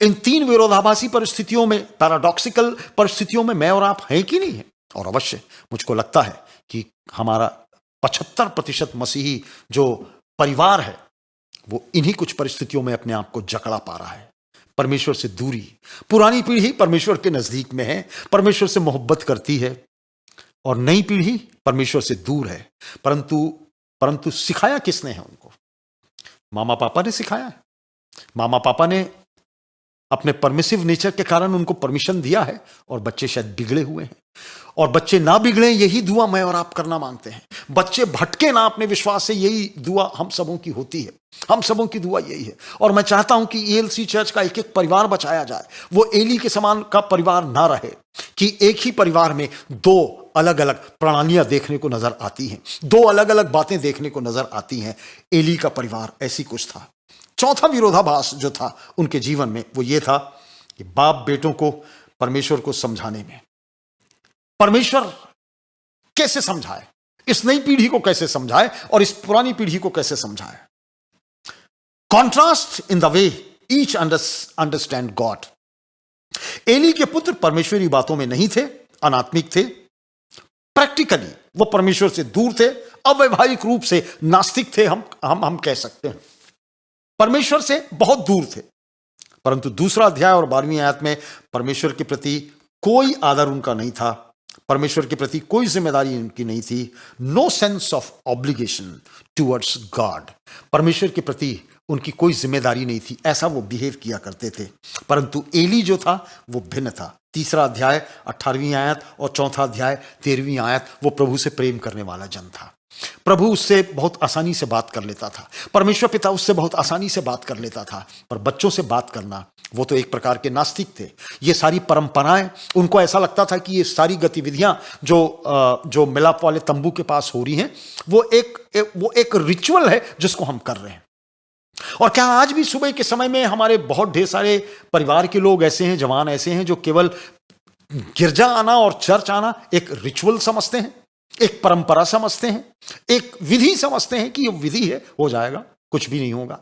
इन तीन विरोधाभासी परिस्थितियों में, पैराडॉक्सिकल परिस्थितियों में मैं और आप हैं कि नहीं है? और अवश्य मुझको लगता है कि हमारा 75% मसीही जो परिवार है वो इन्हीं कुछ परिस्थितियों में अपने आप को जकड़ा पा रहा है। परमेश्वर से दूरी, पुरानी पीढ़ी परमेश्वर के नजदीक में है, परमेश्वर से मोहब्बत करती है, और नई पीढ़ी परमेश्वर से दूर है। परंतु सिखाया किसने है उनको? मामा पापा ने सिखाया है। मामा पापा ने अपने परमिसिव नेचर के कारण उनको परमिशन दिया है, और बच्चे शायद बिगड़े हुए हैं। और बच्चे ना बिगड़े, यही दुआ मैं और आप करना मांगते हैं। बच्चे भटके ना अपने विश्वास से, यही दुआ हम सबों की होती है। हम सबों की दुआ यही है। और मैं चाहता हूं कि ELC चर्च का एक एक परिवार बचाया जाए। वो एली के समान का परिवार ना रहे कि एक ही परिवार में दो अलग अलग प्रणालियां देखने को नजर आती हैं, दो अलग अलग बातें देखने को नजर आती हैं। एली का परिवार ऐसी कुछ था। चौथा विरोधाभास जो था उनके जीवन में वो ये था कि बाप बेटों को परमेश्वर को समझाने में, परमेश्वर कैसे समझाए, इस नई पीढ़ी को कैसे समझाए और इस पुरानी पीढ़ी को कैसे समझाए। Contrast in the way each understand God. Eli के पुत्र परमेश्वरी बातों में नहीं थे, अनात्मिक थे। प्रैक्टिकली वो परमेश्वर से दूर थे, अवैवाहिक रूप से नास्तिक थे। हम कह सकते हैं परमेश्वर से बहुत दूर थे। परंतु दूसरा अध्याय और 12वीं आयत में परमेश्वर के प्रति कोई आदर उनका नहीं था, परमेश्वर के प्रति कोई जिम्मेदारी उनकी नहीं थी। No sense of obligation towards God. परमेश्वर के प्रति उनकी कोई जिम्मेदारी नहीं थी, ऐसा वो बिहेव किया करते थे। परंतु एली जो था वो भिन्न था। तीसरा अध्याय 18वीं आयत और चौथा अध्याय 13वीं आयत, वो प्रभु से प्रेम करने वाला जन था। प्रभु उससे बहुत आसानी से बात कर लेता था, परमेश्वर पिता उससे बहुत आसानी से बात कर लेता था। पर बच्चों से बात करना, वो तो एक प्रकार के नास्तिक थे। ये सारी परंपराएं, उनको ऐसा लगता था कि ये सारी गतिविधियां जो मिलाप वाले तंबू के पास हो रही हैं वो एक रिचुअल है जिसको हम कर रहे हैं। और क्या आज भी सुबह के समय में हमारे बहुत ढेर सारे परिवार के लोग ऐसे हैं, जवान ऐसे हैं, जो केवल गिरजा आना और चर्च आना एक रिचुअल समझते हैं, एक परंपरा समझते हैं, एक विधि समझते हैं कि ये विधि है, हो जाएगा, कुछ भी नहीं होगा।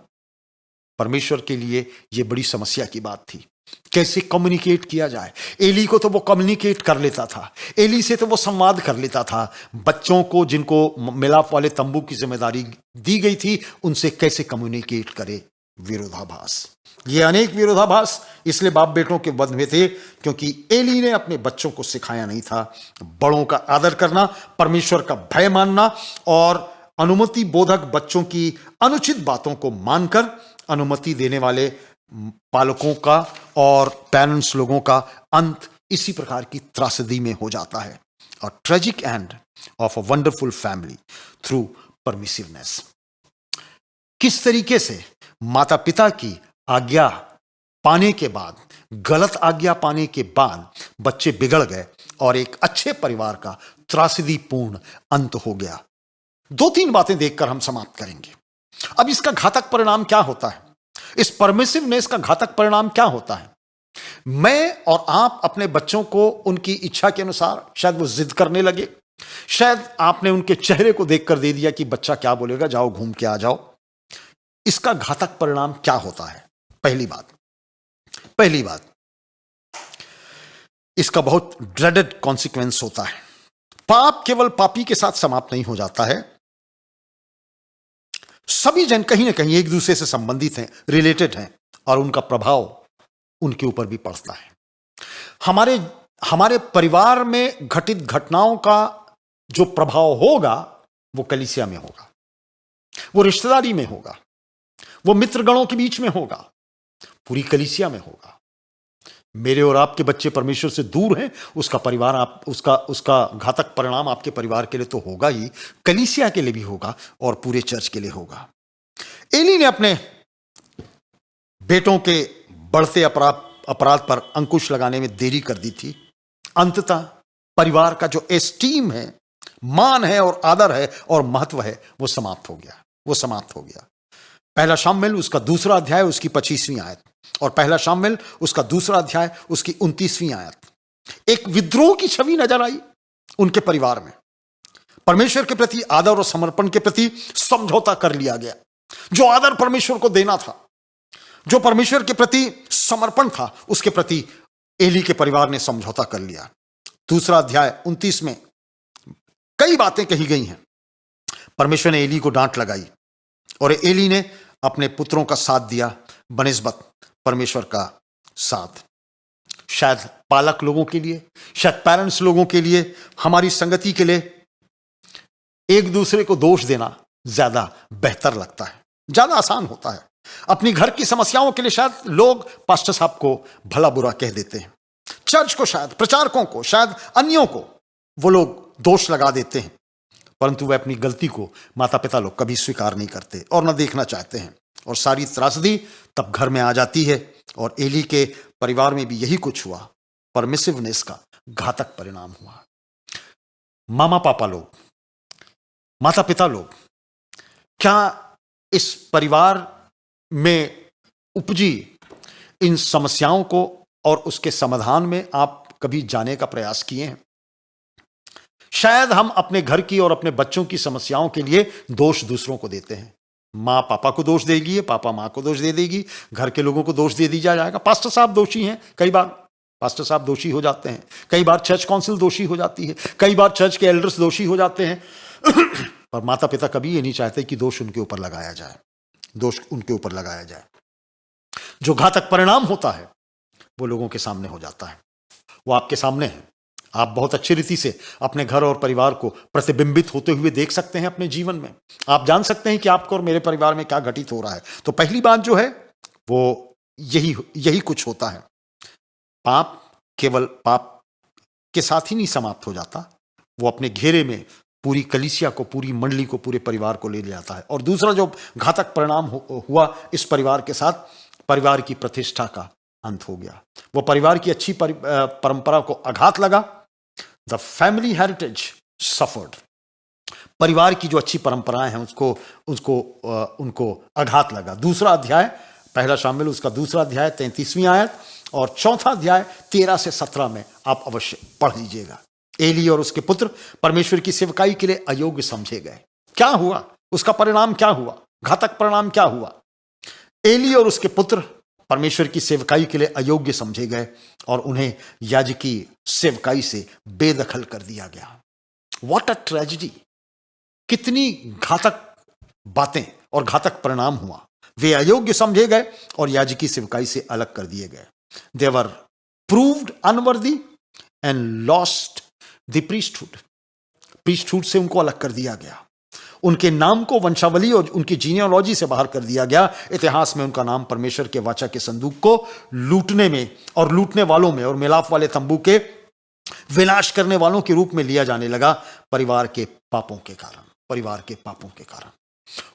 परमेश्वर के लिए ये बड़ी समस्या की बात थी, कैसे कम्युनिकेट किया जाए। एली को तो वो कम्युनिकेट कर लेता था, एली से तो वो संवाद कर लेता था। बच्चों को जिनको मिलाप वाले तंबू की जिम्मेदारी दी गई थी, उनसे कैसे कम्युनिकेट करे। विरोधाभास, ये अनेक विरोधाभास इसलिए बाप बेटों के वध में थे क्योंकि एली ने अपने बच्चों को सिखाया नहीं था बड़ों का आदर करना, परमेश्वर का भय मानना और अनुमति बोधक बच्चों की अनुचित बातों को मानकर अनुमति देने वाले पालकों का और पेरेंट्स लोगों का अंत इसी प्रकार की त्रासदी में हो जाता है। और tragic end of a wonderful family through permissiveness. किस तरीके से माता पिता की आज्ञा पाने के बाद, गलत आज्ञा पाने के बाद बच्चे बिगड़ गए और एक अच्छे परिवार का त्रासदीपूर्ण अंत हो गया। 2-3 बातें देखकर हम समाप्त करेंगे। अब इसका घातक परिणाम क्या होता है? इस परमिसिवनेस का घातक परिणाम क्या होता है? मैं और आप अपने बच्चों को उनकी इच्छा के अनुसार, शायद वो जिद करने लगे, शायद आपने उनके चेहरे को देखकर दे दिया कि बच्चा क्या बोलेगा, जाओ घूम के आ जाओ। इसका घातक परिणाम क्या होता है? पहली बात, इसका बहुत ड्रेडेड कॉन्सिक्वेंस होता है। पाप केवल पापी के साथ समाप्त नहीं हो जाता है। सभी जन कहीं ना कहीं एक दूसरे से संबंधित हैं, रिलेटेड हैं, और उनका प्रभाव उनके ऊपर भी पड़ता है। हमारे परिवार में घटित घटनाओं का जो प्रभाव होगा वो कलीसिया में होगा, वो रिश्तेदारी में होगा, वो मित्रगणों के बीच में होगा, पूरी कलीसिया में होगा। मेरे और आपके बच्चे परमेश्वर से दूर हैं, उसका घातक परिणाम आपके परिवार के लिए तो होगा ही, कलीसिया के लिए भी होगा और पूरे चर्च के लिए होगा। एली ने अपने बेटों के बढ़ते अपराध पर अंकुश लगाने में देरी कर दी थी। अंततः परिवार का जो एस्टीम है, मान है और आदर है और महत्व है, वो समाप्त हो गया। पहला शामुएल उसका 2 अध्याय उसकी 25वीं आयत और पहला शामुएल उसका 2 अध्याय उसकी 29वीं आयत। एक विद्रोह की छवि नजर आई उनके परिवार में। परमेश्वर के प्रति आदर और समर्पण के प्रति समझौता कर लिया गया। जो आदर परमेश्वर को देना था जो परमेश्वर के प्रति समर्पण था, उसके प्रति एली के परिवार ने समझौता कर लिया। दूसरा अध्याय 29 में कई बातें कही गई हैं। परमेश्वर ने एली को डांट लगाई और एली ने अपने पुत्रों का साथ दिया बनिस्बत परमेश्वर का साथ। शायद पालक लोगों के लिए, शायद पेरेंट्स लोगों के लिए, हमारी संगति के लिए एक दूसरे को दोष देना ज्यादा बेहतर लगता है, ज्यादा आसान होता है। अपनी घर की समस्याओं के लिए शायद लोग पास्टर साहब को भला बुरा कह देते हैं, चर्च को, शायद प्रचारकों को, शायद अन्यों को वो लोग दोष लगा देते हैं, परंतु वे अपनी गलती को माता पिता लोग कभी स्वीकार नहीं करते और न देखना चाहते हैं। और सारी त्रासदी तब घर में आ जाती है और एली के परिवार में भी यही कुछ हुआ। परमिसिवनेस का घातक परिणाम हुआ। मामा पापा लोग, माता पिता लोग, क्या इस परिवार में उपजी इन समस्याओं को और उसके समाधान में आप कभी जाने का प्रयास किए हैं? शायद हम अपने घर की और अपने बच्चों की समस्याओं के लिए दोष दूसरों को देते हैं। माँ पापा को दोष देगी, पापा माँ को दोष दे देगी, घर के लोगों को दोष दे दिया जाएगा। पास्टर साहब दोषी हैं, कई बार पास्टर साहब दोषी हो जाते हैं, कई बार चर्च काउंसिल दोषी हो जाती है, कई बार चर्च के एल्डर्स दोषी हो जाते हैं। पर माता पिता कभी ये नहीं चाहते कि दोष उनके ऊपर लगाया जाए, दोष उनके ऊपर लगाया जाए। जो घातक परिणाम होता है वो लोगों के सामने हो जाता है, वो आपके सामने है। आप बहुत अच्छी रीति से अपने घर और परिवार को प्रतिबिंबित होते हुए देख सकते हैं अपने जीवन में। आप जान सकते हैं कि आपको और मेरे परिवार में क्या घटित हो रहा है। तो पहली बात जो है वो यही कुछ होता है। पाप केवल पाप के साथ ही नहीं समाप्त हो जाता, वो अपने घेरे में पूरी कलीसिया को, पूरी मंडली को, पूरे परिवार को ले जाता है। और दूसरा जो घातक परिणाम हुआ इस परिवार के साथ, परिवार की प्रतिष्ठा का अंत हो गया। वो परिवार की अच्छी परंपरा को आघात लगा। The family heritage suffered. परिवार की जो अच्छी परंपराएं हैं उनको आघात लगा। दूसरा अध्याय, पहला शामिल उसका दूसरा अध्याय 33वीं आयत और चौथा अध्याय 13 से 17 में आप अवश्य पढ़ लीजिएगा। एली और उसके पुत्र परमेश्वर की सेवकाई के लिए अयोग्य समझे गए। क्या हुआ? उसका परिणाम क्या हुआ? घातक परिणाम क्या हुआ? एली और उसके पुत्र परमेश्वर की सेवकाई के लिए अयोग्य समझे गए और उन्हें याजकी सेवकाई से बेदखल कर दिया गया। What a tragedy! कितनी घातक बातें और घातक परिणाम हुआ। वे अयोग्य समझे गए और याजकी सेवकाई से अलग कर दिए गए। They were proved unworthy and lost the priesthood. Priesthood से उनको अलग कर दिया गया। उनके नाम को वंशावली और उनकी जीनियोलॉजी से बाहर कर दिया गया। इतिहास में उनका नाम परमेश्वर के वाचा के संदूक को लूटने में और लूटने वालों में और मिलाप वाले तंबू के विनाश करने वालों के रूप में लिया जाने लगा, परिवार के पापों के कारण, परिवार के पापों के कारण।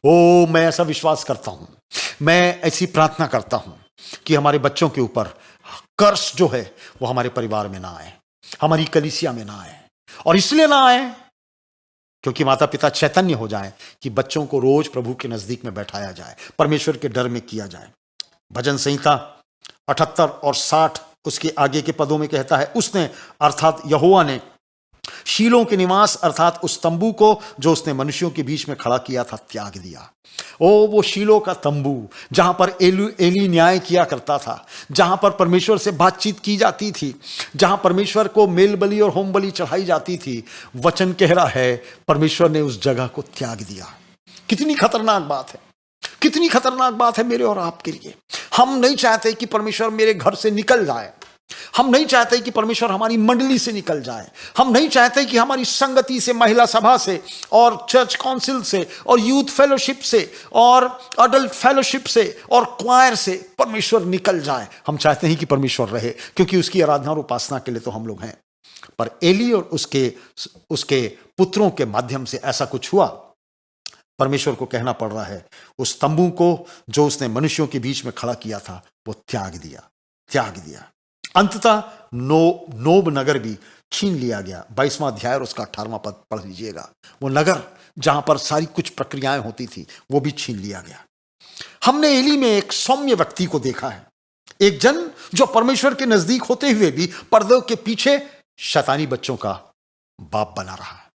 ओ, मैं ऐसा विश्वास करता हूं, मैं ऐसी प्रार्थना करता हूं कि हमारे बच्चों के ऊपर कर्स जो है वो हमारे परिवार में ना आए, हमारी कलीसिया में ना आए। और इसलिए ना आए क्योंकि माता पिता चैतन्य हो जाएं कि बच्चों को रोज प्रभु के नजदीक में बैठाया जाए, परमेश्वर के डर में किया जाए। भजन संहिता 78 और 60 उसके आगे के पदों में कहता है, उसने अर्थात यहोवा ने शीलों के निवास अर्थात उस तंबू को जो उसने मनुष्यों के बीच में खड़ा किया था त्याग दिया। ओ, वो शीलों का तंबू जहां पर एली न्याय किया करता था, जहां पर परमेश्वर से बातचीत की जाती थी, जहां परमेश्वर को मेल बलि और होम बलि चढ़ाई जाती थी, वचन कह रहा है परमेश्वर ने उस जगह को त्याग दिया। कितनी खतरनाक बात है, कितनी खतरनाक बात है मेरे और आपके लिए। हम नहीं चाहते कि परमेश्वर मेरे घर से निकल जाए, हम नहीं चाहते कि परमेश्वर हमारी मंडली से निकल जाए, हम नहीं चाहते कि हमारी संगति से, महिला सभा से और चर्च काउंसिल से और यूथ फेलोशिप से और अडल्ट फेलोशिप से और क्वायर से परमेश्वर निकल जाए। हम चाहते हैं कि परमेश्वर रहे, क्योंकि उसकी आराधना और उपासना के लिए तो हम लोग हैं। पर एली और उसके पुत्रों के माध्यम से ऐसा कुछ हुआ। परमेश्वर को कहना पड़ रहा है उस तंबू को जो उसने मनुष्यों के बीच में खड़ा किया था वो त्याग दिया। अंततः नोब नगर भी छीन लिया गया। 22वां अध्याय और उसका 18वां पद पढ़ लीजिएगा। वो नगर जहां पर सारी कुछ प्रक्रियाएं होती थी वो भी छीन लिया गया। हमने एली में एक सौम्य व्यक्ति को देखा है, एक जन जो परमेश्वर के नजदीक होते हुए भी पर्दों के पीछे शैतानी बच्चों का बाप बना रहा है।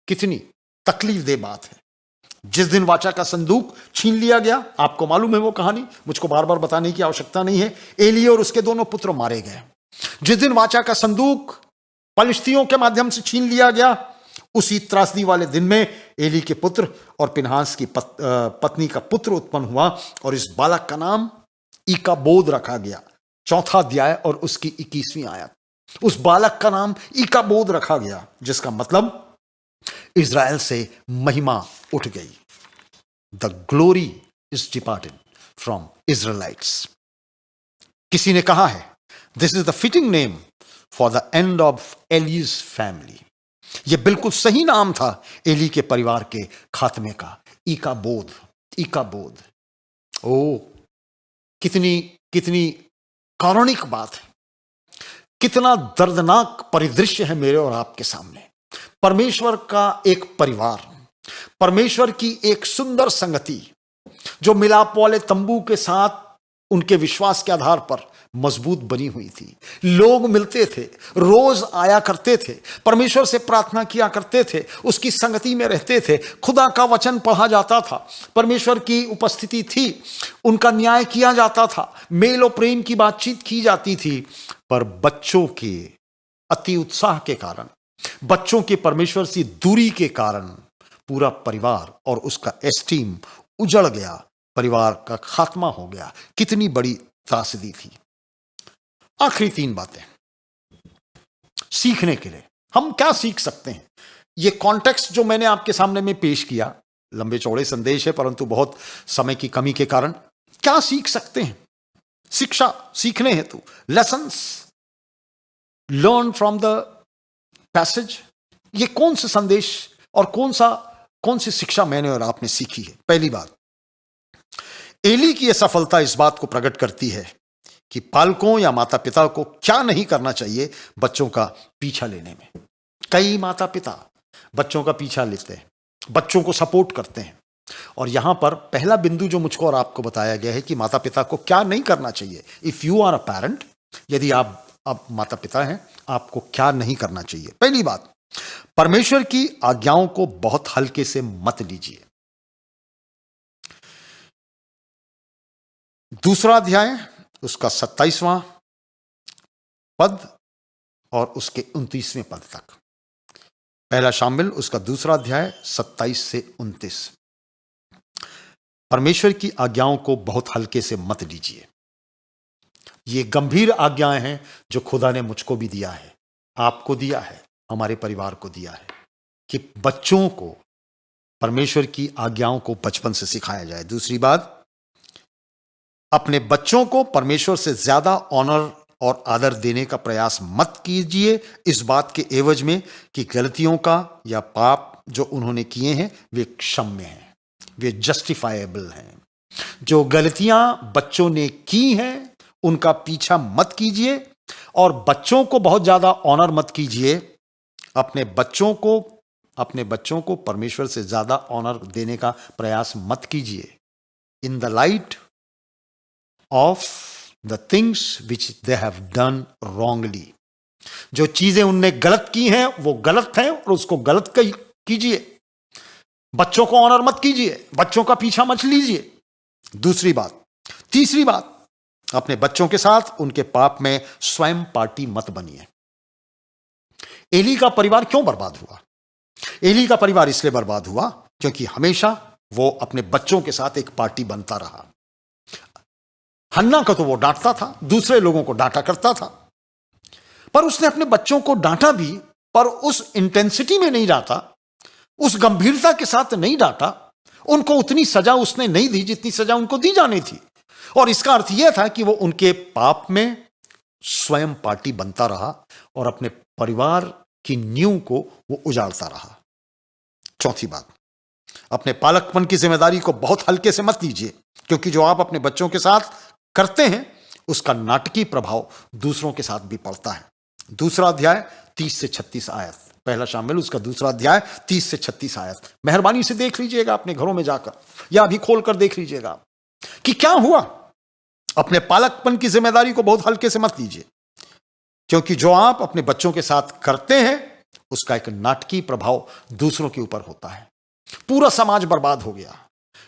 कितनी तकलीफ दे बात है। जिस दिन वाचा का संदूक छीन लिया गया, आपको मालूम है वो कहानी, मुझको बार बार बताने की आवश्यकता नहीं है। एली और उसके दोनों पुत्र मारे गए। जिस दिन वाचा का संदूक पलिश्तियों के माध्यम से छीन लिया गया, उसी त्रासदी वाले दिन में एली के पुत्र और पिनहास की पत्नी का पुत्र उत्पन्न हुआ और इस बालक का नाम इकाबोद रखा गया। चौथा अध्याय और उसकी 21वीं आयत। उस बालक का नाम इकाबोद रखा गया, जिसका मतलब इज़राइल से महिमा उठ गई। The glory is departed from Israelites. किसी ने कहा है this is the fitting name for the end of Eli's family. यह बिल्कुल सही नाम था एली के परिवार के खात्मे का, इकाबोद। इकाबोद। ओ, कितनी कितनी कारुणिक बात है, कितना दर्दनाक परिदृश्य है मेरे और आपके सामने। परमेश्वर का एक परिवार, परमेश्वर की एक सुंदर संगति जो मिलाप वाले तंबू के साथ उनके विश्वास के आधार पर मजबूत बनी हुई थी। लोग मिलते थे, रोज आया करते थे, परमेश्वर से प्रार्थना किया करते थे, उसकी संगति में रहते थे, खुदा का वचन पढ़ा जाता था, परमेश्वर की उपस्थिति थी, उनका न्याय किया जाता था, मेल और प्रेम की बातचीत की जाती थी। पर बच्चों के अति उत्साह के कारण, बच्चों के परमेश्वर से दूरी के कारण पूरा परिवार और उसका एस्टीम उजड़ गया, परिवार का खात्मा हो गया। कितनी बड़ी त्रासदी थी। आखिरी 3 बातें सीखने के लिए। हम क्या सीख सकते हैं? ये कॉन्टेक्स्ट जो मैंने आपके सामने में पेश किया, लंबे चौड़े संदेश है, परंतु बहुत समय की कमी के कारण क्या सीख सकते हैं? शिक्षा सीखने हेतु, lessons learn from the passage. ये कौन सा संदेश और कौन सी शिक्षा मैंने और आपने सीखी है? पहली बात, एली की यह सफलता इस बात को प्रकट करती है कि पालकों या माता पिता को क्या नहीं करना चाहिए बच्चों का पीछा लेने में। कई माता पिता बच्चों का पीछा लेते हैं, बच्चों को सपोर्ट करते हैं, और यहां पर पहला बिंदु जो मुझको और आपको बताया गया है कि माता पिता को क्या नहीं करना चाहिए। If you are a parent, यदि आप माता पिता हैं, आपको क्या नहीं करना चाहिए? पहली बात, परमेश्वर की आज्ञाओं को बहुत हल्के से मत लीजिए। दूसरा अध्याय उसका 27वां पद और उसके 29वें पद तक। पहला शामिल उसका दूसरा अध्याय 27 से 29। परमेश्वर की आज्ञाओं को बहुत हल्के से मत लीजिए। ये गंभीर आज्ञाएं हैं जो खुदा ने मुझको भी दिया है, आपको दिया है, हमारे परिवार को दिया है, कि बच्चों को परमेश्वर की आज्ञाओं को बचपन से सिखाया जाए। दूसरी बात, अपने बच्चों को परमेश्वर से ज्यादा ऑनर और आदर देने का प्रयास मत कीजिए इस बात के एवज में कि गलतियों का या पाप जो उन्होंने किए हैं वे क्षम्य हैं, वे जस्टिफाएबल हैं। जो गलतियां बच्चों ने की हैं उनका पीछा मत कीजिए, और बच्चों को बहुत ज्यादा ऑनर मत कीजिए। अपने बच्चों को परमेश्वर से ज्यादा ऑनर देने का प्रयास मत कीजिए। In the light of the things which they have done wrongly, जो चीजें उनने गलत की हैं वो गलत हैं और उसको गलत कीजिए। बच्चों को ऑनर मत कीजिए, बच्चों का पीछा मत लीजिए। दूसरी बात। तीसरी बात, अपने बच्चों के साथ उनके पाप में स्वयं पार्टी मत बनिए। एली का परिवार क्यों बर्बाद हुआ? एली का परिवार इसलिए बर्बाद हुआ क्योंकि हमेशा वो अपने बच्चों के साथ एक पार्टी बनता रहा। हन्ना को तो वो डांटता था, दूसरे लोगों को डांटा करता था, पर उसने अपने बच्चों को डांटा भी, पर उस इंटेंसिटी में नहीं डांटा, उस गंभीरता के साथ नहीं डांटा। उनको उतनी सजा उसने नहीं दी जितनी सजा उनको दी जानी थी, और इसका अर्थ यह था कि वो उनके पाप में स्वयं पार्टी बनता रहा और अपने परिवार की नींव को वो उजाड़ता रहा। चौथी बात, अपने पालकपन की जिम्मेदारी को बहुत हल्के से मत लीजिए, क्योंकि जो आप अपने बच्चों के साथ करते हैं उसका नाटकीय प्रभाव दूसरों के साथ भी पड़ता है। दूसरा अध्याय 30 से 36 आयत। पहला शामिल उसका दूसरा अध्याय 30 से 36 आयत। मेहरबानी से देख लीजिएगा अपने घरों में जाकर, या अभी खोलकर देख लीजिएगा कि क्या हुआ। अपने पालकपन की जिम्मेदारी को बहुत हल्के से मत लीजिए, क्योंकि जो आप अपने बच्चों के साथ करते हैं उसका एक नाटकीय प्रभाव दूसरों के ऊपर होता है। पूरा समाज बर्बाद हो गया।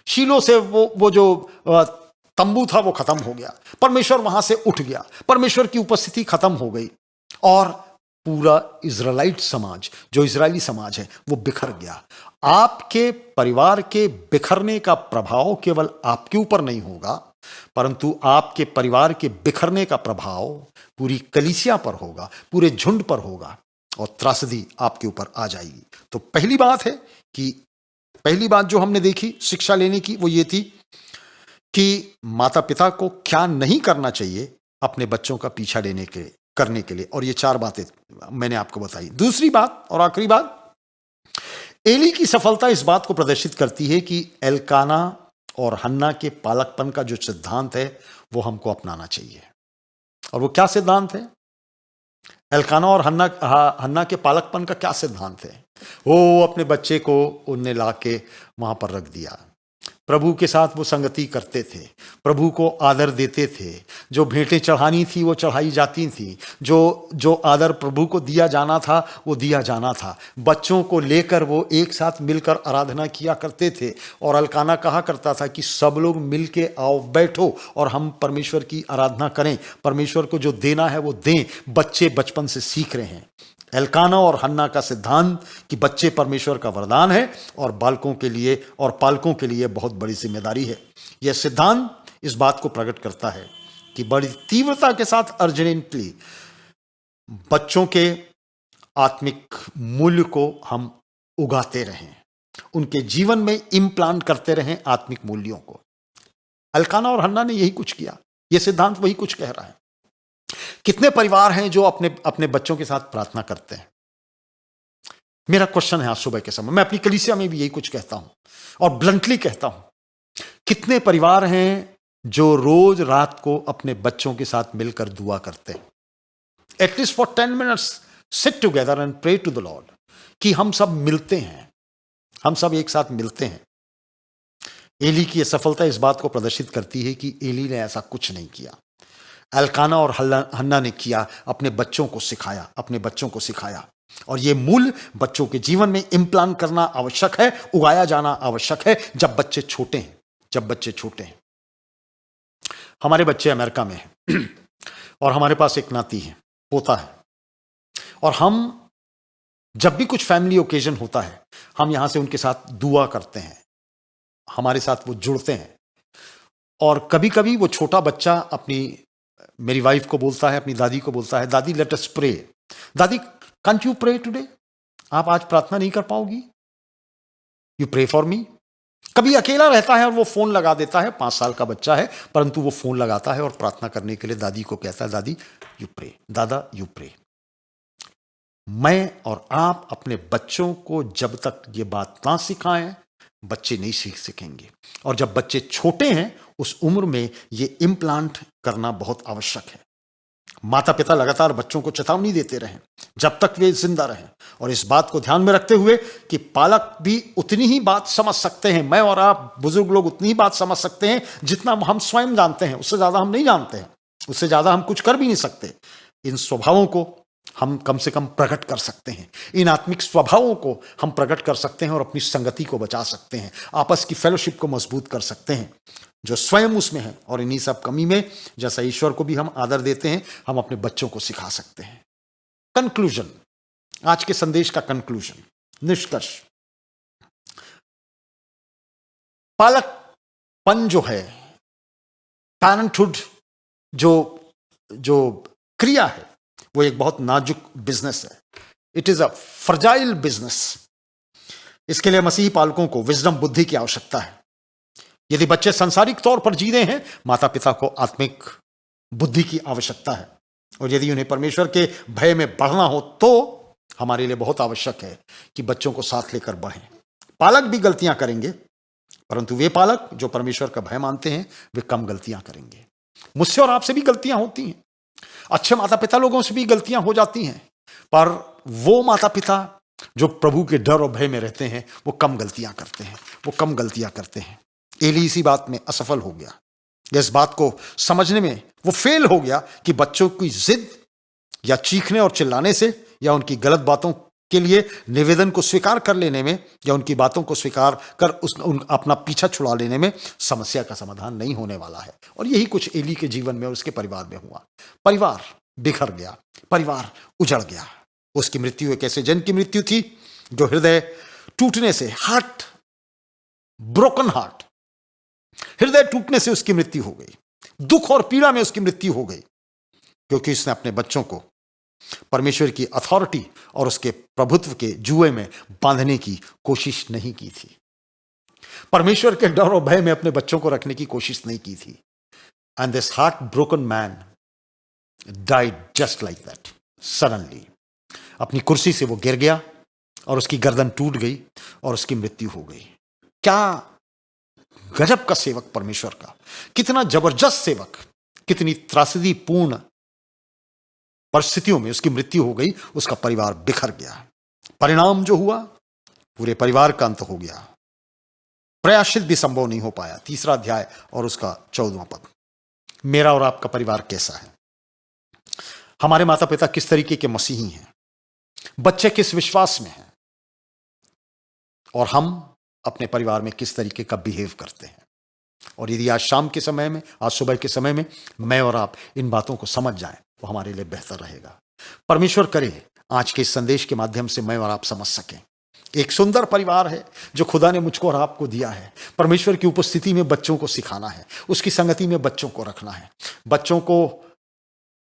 शीलो से वो जो तंबू था वो खत्म हो गया, परमेश्वर वहां से उठ गया, परमेश्वर की उपस्थिति खत्म हो गई और पूरा इजराइलाइट समाज, जो इजरायली समाज है, वो बिखर गया। आपके परिवार के बिखरने का प्रभाव केवल आपके ऊपर नहीं होगा, परंतु आपके परिवार के बिखरने का प्रभाव पूरी कलीसिया पर होगा, पूरे झुंड पर होगा और त्रासदी आपके ऊपर आ जाएगी। तो पहली बात जो हमने देखी शिक्षा लेने की, वो ये थी कि माता पिता को क्या नहीं करना चाहिए अपने बच्चों का पीछा करने के लिए, और ये 4 बातें मैंने आपको बताई। दूसरी बात और आखिरी बात, एली की सफलता इस बात को प्रदर्शित करती है कि एल्काना और हन्ना के पालकपन का जो सिद्धांत है वो हमको अपनाना चाहिए। और वो क्या सिद्धांत है? एल्काना और हन्ना के पालकपन का क्या सिद्धांत है? वो अपने बच्चे को उनने लाके वहां पर रख दिया, प्रभु के साथ वो संगति करते थे, प्रभु को आदर देते थे, जो भेंटें चढ़ानी थी वो चढ़ाई जाती थी, जो आदर प्रभु को दिया जाना था वो दिया जाना था। बच्चों को लेकर वो एक साथ मिलकर आराधना किया करते थे और एल्काना कहा करता था कि सब लोग मिल के आओ, बैठो और हम परमेश्वर की आराधना करें, परमेश्वर को जो देना है वो दें। बच्चे बचपन से सीख रहे हैं। एल्काना और हन्ना का सिद्धांत कि बच्चे परमेश्वर का वरदान है और पालकों के लिए बहुत बड़ी जिम्मेदारी है। यह सिद्धांत इस बात को प्रकट करता है कि बड़ी तीव्रता के साथ अर्जेंटली बच्चों के आत्मिक मूल्य को हम उगाते रहें, उनके जीवन में इम्प्लांट करते रहें आत्मिक मूल्यों को। एल्काना और हन्ना ने यही कुछ किया, यह सिद्धांत वही कुछ कह रहा है। कितने परिवार हैं जो अपने बच्चों के साथ प्रार्थना करते हैं? मेरा क्वेश्चन है आज सुबह के समय, मैं अपनी कलीसिया में भी यही कुछ कहता हूं और ब्लंटली कहता हूं, कितने परिवार हैं जो रोज रात को अपने बच्चों के साथ मिलकर दुआ करते हैं? At least for 10 minutes sit together and pray to the lord, कि हम सब मिलते हैं, हम सब एक साथ मिलते हैं। एली की यह सफलता इस बात को प्रदर्शित करती है कि एली ने ऐसा कुछ नहीं किया, एल्काना और हन्ना ने किया, अपने बच्चों को सिखाया। और ये मूल बच्चों के जीवन में इम्प्लांट करना आवश्यक है, उगाया जाना आवश्यक है जब बच्चे छोटे हैं। हमारे बच्चे अमेरिका में हैं और हमारे पास एक नाती है, पोता है, और हम जब भी कुछ फैमिली ओकेजन होता है हम यहां से उनके साथ दुआ करते हैं, हमारे साथ वो जुड़ते हैं। और कभी कभी वो छोटा बच्चा मेरी वाइफ को बोलता है, अपनी दादी को बोलता है, दादी लेट अस प्रे। दादी कांट यू प्रे टुडे? आप आज प्रार्थना नहीं कर पाओगी? You pray for me. कभी अकेला रहता है और वो फोन लगा देता है, 5 साल का बच्चा है, परंतु वो फोन लगाता है और प्रार्थना करने के लिए दादी को कहता है, दादी यू प्रे, दादा यू प्रे। मैं और आप अपने बच्चों को जब तक ये बात ना सिखाएं, बच्चे नहीं सीख सकेंगे। और जब बच्चे छोटे हैं उस उम्र में ये इम्प्लांट करना बहुत आवश्यक है। माता पिता लगातार बच्चों को चेतावनी देते रहें जब तक वे जिंदा रहें, और इस बात को ध्यान में रखते हुए कि पालक भी उतनी ही बात समझ सकते हैं, मैं और आप बुजुर्ग लोग उतनी ही बात समझ सकते हैं जितना हम स्वयं जानते हैं, उससे ज्यादा हम नहीं जानते हैं, उससे ज्यादा हम कुछ कर भी नहीं सकते। इन स्वभावों को हम कम से कम प्रकट कर सकते हैं, इन आत्मिक स्वभावों को हम प्रकट कर सकते हैं और अपनी संगति को बचा सकते हैं, आपस की फेलोशिप को मजबूत कर सकते हैं जो स्वयं उसमें है। और इन्हीं सब कमी में जैसा ईश्वर को भी हम आदर देते हैं, हम अपने बच्चों को सिखा सकते हैं। कंक्लूजन, आज के संदेश का कंक्लूजन, निष्कर्ष, पालकपन जो है, पैरेंटहुड जो क्रिया है, वो एक बहुत नाजुक बिजनेस है। It is a fragile business. इसके लिए मसीही पालकों को विजडम, बुद्धि की आवश्यकता है। यदि बच्चे सांसारिक तौर पर जी रहे हैं, माता पिता को आत्मिक बुद्धि की आवश्यकता है। और यदि उन्हें परमेश्वर के भय में बढ़ना हो तो हमारे लिए बहुत आवश्यक है कि बच्चों को साथ लेकर बढ़ें। पालक भी गलतियां करेंगे, परंतु वे पालक जो परमेश्वर का भय मानते हैं वे कम गलतियां करेंगे। मुझसे और आपसे भी गलतियां होती हैं, अच्छे माता पिता लोगों से भी गलतियां हो जाती हैं, पर वो माता पिता जो प्रभु के डर और भय में रहते हैं वो कम गलतियां करते हैं। एली इसी बात में असफल हो गया। इस बात को समझने में वो फेल हो गया कि बच्चों की जिद या चीखने और चिल्लाने से या उनकी गलत बातों के लिए निवेदन को स्वीकार कर लेने में या उनकी बातों को स्वीकार कर अपना पीछा छुड़ा लेने में समस्या का समाधान नहीं होने वाला है। और यही कुछ एली के जीवन में और उसके परिवार में हुआ। परिवार बिखर गया, परिवार उजड़ गया। उसकी मृत्यु एक ऐसे जन की मृत्यु थी जो हृदय टूटने से, हार्ट ब्रोकन हार्ट, हृदय टूटने से उसकी मृत्यु हो गई। दुख और पीड़ा में उसकी मृत्यु हो गई, क्योंकि उसने अपने बच्चों को परमेश्वर की अथॉरिटी और उसके प्रभुत्व के जुए में बांधने की कोशिश नहीं की थी। परमेश्वर के डर और भय में अपने बच्चों को रखने की कोशिश नहीं की थी। And this heart broken man died just like that suddenly. अपनी कुर्सी से वो गिर गया और उसकी गर्दन टूट गई और उसकी मृत्यु हो गई। क्या गजब का सेवक परमेश्वर का, कितना जबरदस्त सेवक, कितनी त्रासदीपूर्ण परिस्थितियों में उसकी मृत्यु हो गई, उसका परिवार बिखर गया। परिणाम जो हुआ, पूरे परिवार का अंत हो गया। प्रयासित भी संभव नहीं हो पाया। 3 अध्याय और उसका 14वां पद। मेरा और आपका परिवार कैसा है? हमारे माता पिता किस तरीके के मसीही हैं? बच्चे किस विश्वास में हैं? और हम अपने परिवार में किस तरीके का बिहेव करते हैं? और यदि आज शाम के समय में, आज सुबह के समय में मैं और आप इन बातों को समझ जाएं, वो हमारे लिए बेहतर रहेगा। परमेश्वर करे आज के इस संदेश के माध्यम से मैं और आप समझ सकें। एक सुंदर परिवार है जो खुदा ने मुझको और आपको दिया है। परमेश्वर की उपस्थिति में बच्चों को सिखाना है, उसकी संगति में बच्चों को रखना है। बच्चों को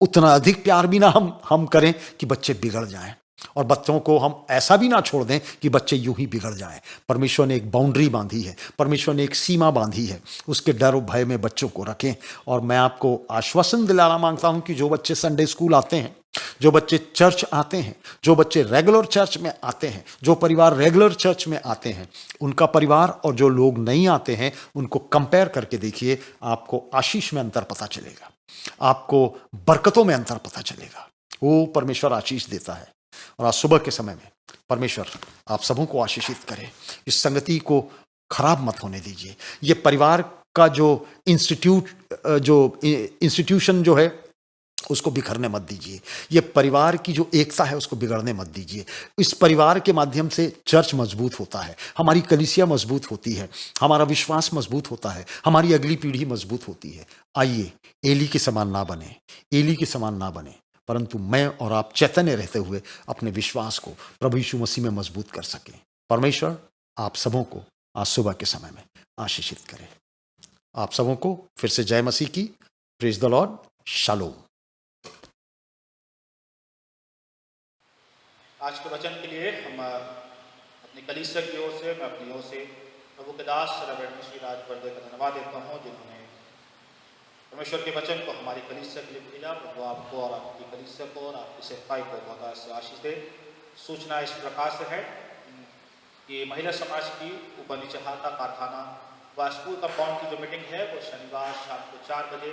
उतना अधिक प्यार भी ना हम करें कि बच्चे बिगड़ जाएं, और बच्चों को हम ऐसा भी ना छोड़ दें कि बच्चे यूं ही बिगड़ जाएं। परमेश्वर ने एक बाउंड्री बांधी है, परमेश्वर ने एक सीमा बांधी है। उसके डर और भय में बच्चों को रखें। और मैं आपको आश्वासन दिलाना मांगता हूं कि जो बच्चे संडे स्कूल आते हैं, जो बच्चे चर्च आते हैं, जो बच्चे रेगुलर चर्च में आते हैं, जो परिवार रेगुलर चर्च में आते हैं, उनका परिवार और जो लोग नहीं आते हैं, उनको कंपेयर करके देखिए। आपको आशीष में अंतर पता चलेगा, आपको बरकतों में अंतर पता चलेगा। वो परमेश्वर आशीष देता है। और आज सुबह के समय में परमेश्वर आप सबों को आशीषित करे। इस संगति को खराब मत होने दीजिए। ये परिवार का जो इंस्टीट्यूशन जो है उसको बिखरने मत दीजिए। ये परिवार की जो एकता है उसको बिगड़ने मत दीजिए। इस परिवार के माध्यम से चर्च मजबूत होता है, हमारी कलीसिया मजबूत होती है, हमारा विश्वास मजबूत होता है, हमारी अगली पीढ़ी मजबूत होती है। आइए एली के समान ना बने, एली के समान ना बने, परंतु मैं और आप चैतन्य रहते हुए अपने विश्वास को प्रभु यीशु मसीह में मजबूत कर सकें। परमेश्वर आप सबों को आज सुबह के समय में आशीषित करे। आप सबों को फिर से जय मसीह की। Praise the Lord. शालोम। आज के वचन के लिए हम अपनी कलीसिया की ओर से, मैं अपनी ओर से प्रभु के दास रेवरेंड श्री राज वर्दे का धन्यवाद देता हूँ, जिन्होंने परमेश्वर के वचन को हमारी कलीसिया के लिए भेजा। प्रभु आपको और आपकी कलीसिया को और आपकी सेवकाई को बहुत से आशीष दे। सूचना इस प्रकार से है कि महिला समाज की ऊपर नीचे हाथा कारखाना व स्कूल कंपाउंड की जो मीटिंग है वो शनिवार शाम को 4 बजे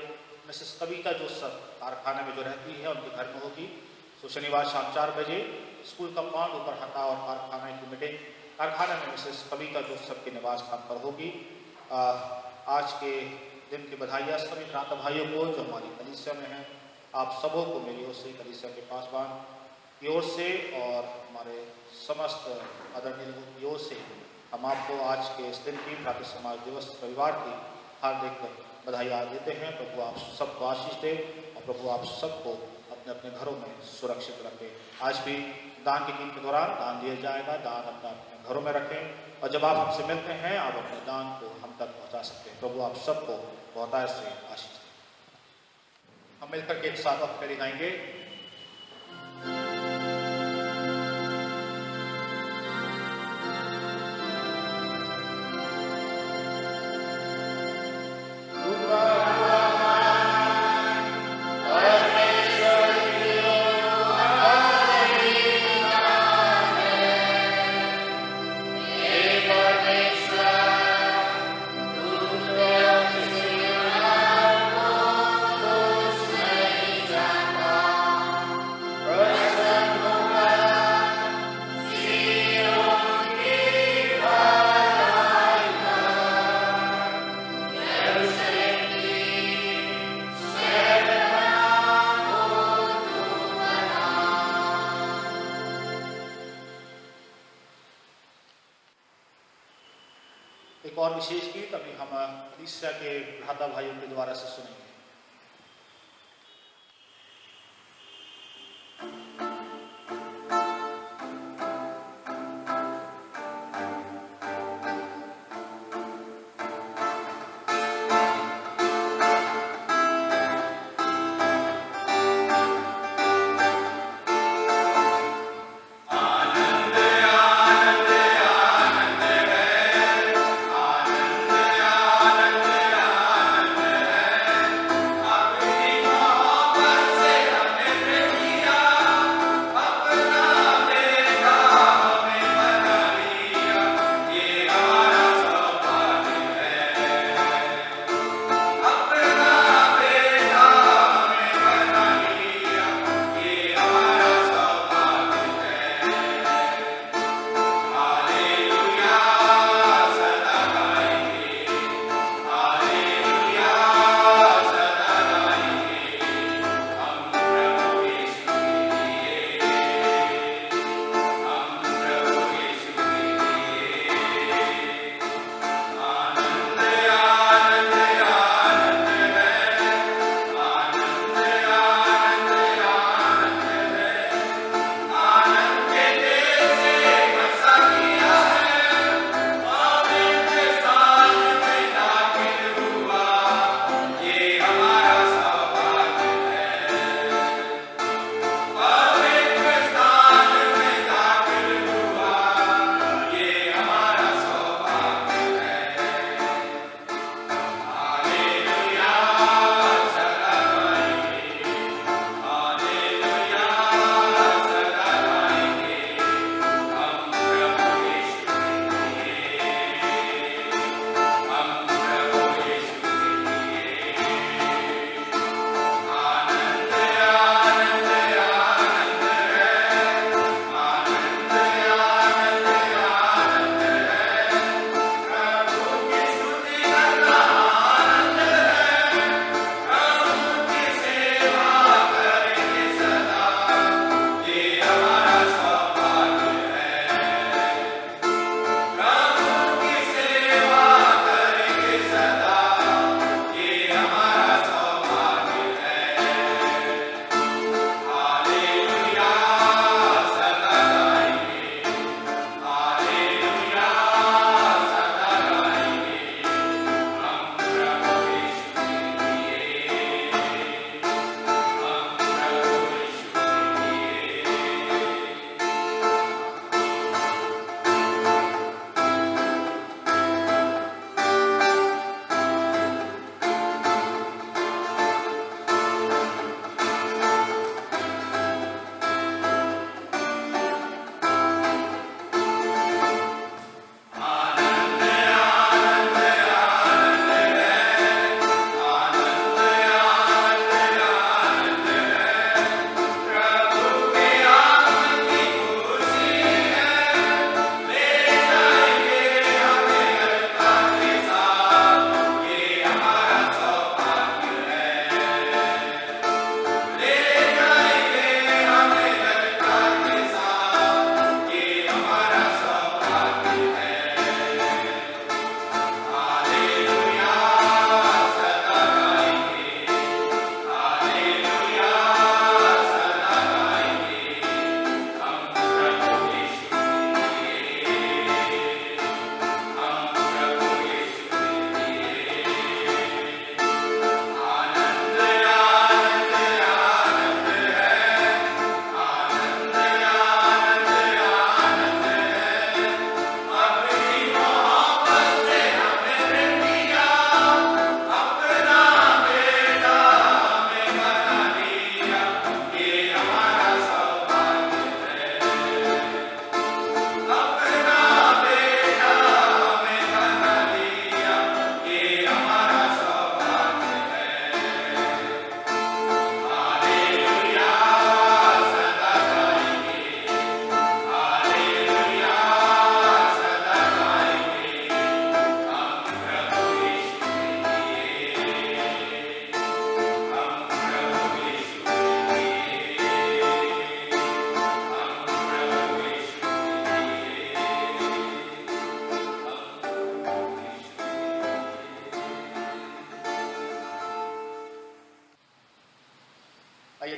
मिसेस कविता जो सब कारखाने में जो रहती है उनके घर में होगी। तो शनिवार शाम 4 बजे स्कूल कंपाउंड ऊपर हाथा और कारखाने की मीटिंग कारखाने में मिसेस कविता जो सब के निवास स्थान पर होगी। आज के दिन की बधाइयाँ सभी भ्राता भाइयों को जो हमारी कलीसिया में हैं। आप सबों को मेरी ओर से, कलीसिया के पासवान की ओर से और हमारे समस्त आदरणीय लोगों की ओर से हम आपको आज के इस दिन की भ्रातृ समाज दिवस रविवार की हार्दिक बधाइयाँ देते हैं। प्रभु आप सबको आशीष दे और प्रभु आप सबको अपने अपने घरों में सुरक्षित रखें। आज भी दान के दिन के दौरान दान दिया जाएगा, दान अपने अपने घरों में रखें और जब आप हमसे मिलते हैं आप अपने दान को हम तक पहुँचा सकते हैं। प्रभु आप सबको बहुत से आशीष दें। हम मिलकर के एक साथ आप करी गाएंगे। एक और विशेष गीत अभी हम कलीसिया के भ्राता भाइयों के द्वारा से सुनेंगे। आनंद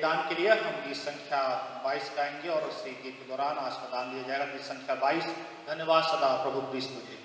गीत दान के लिए हम गीत संख्या 22 गाएंगे और उसी गीत के दौरान आज का दान दिया जाएगा। गीत संख्या 22, धन्यवाद सदा प्रभु क्रिस्त तुझे।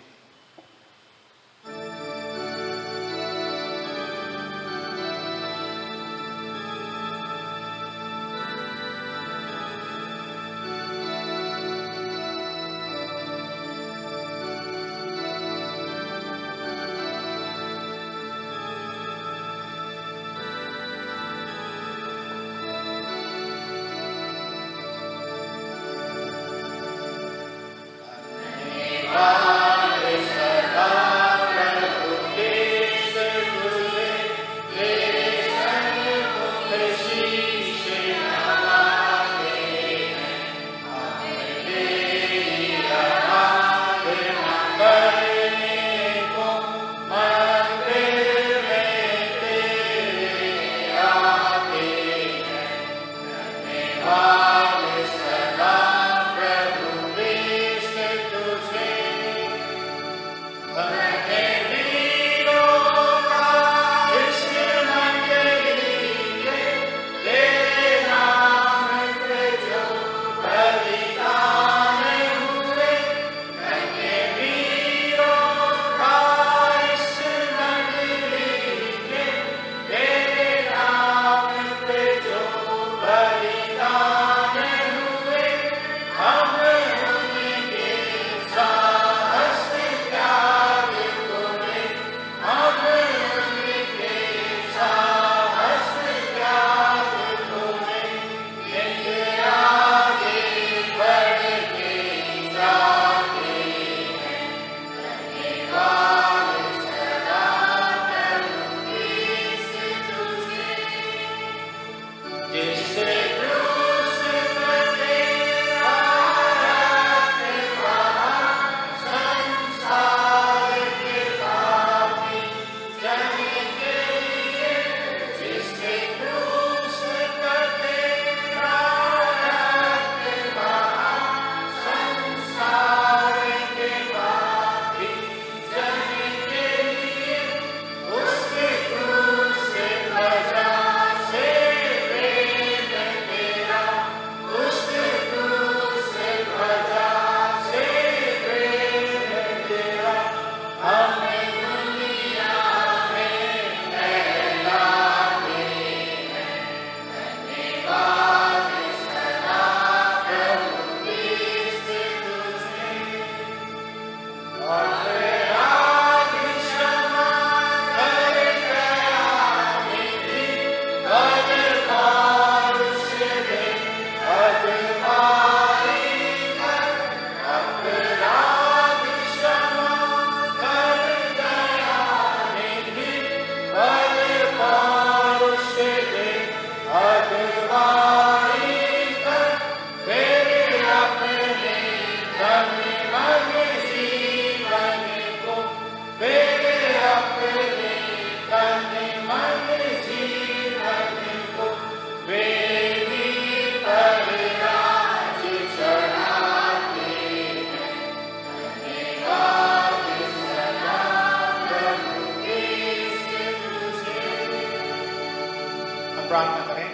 प्रार्थना करें।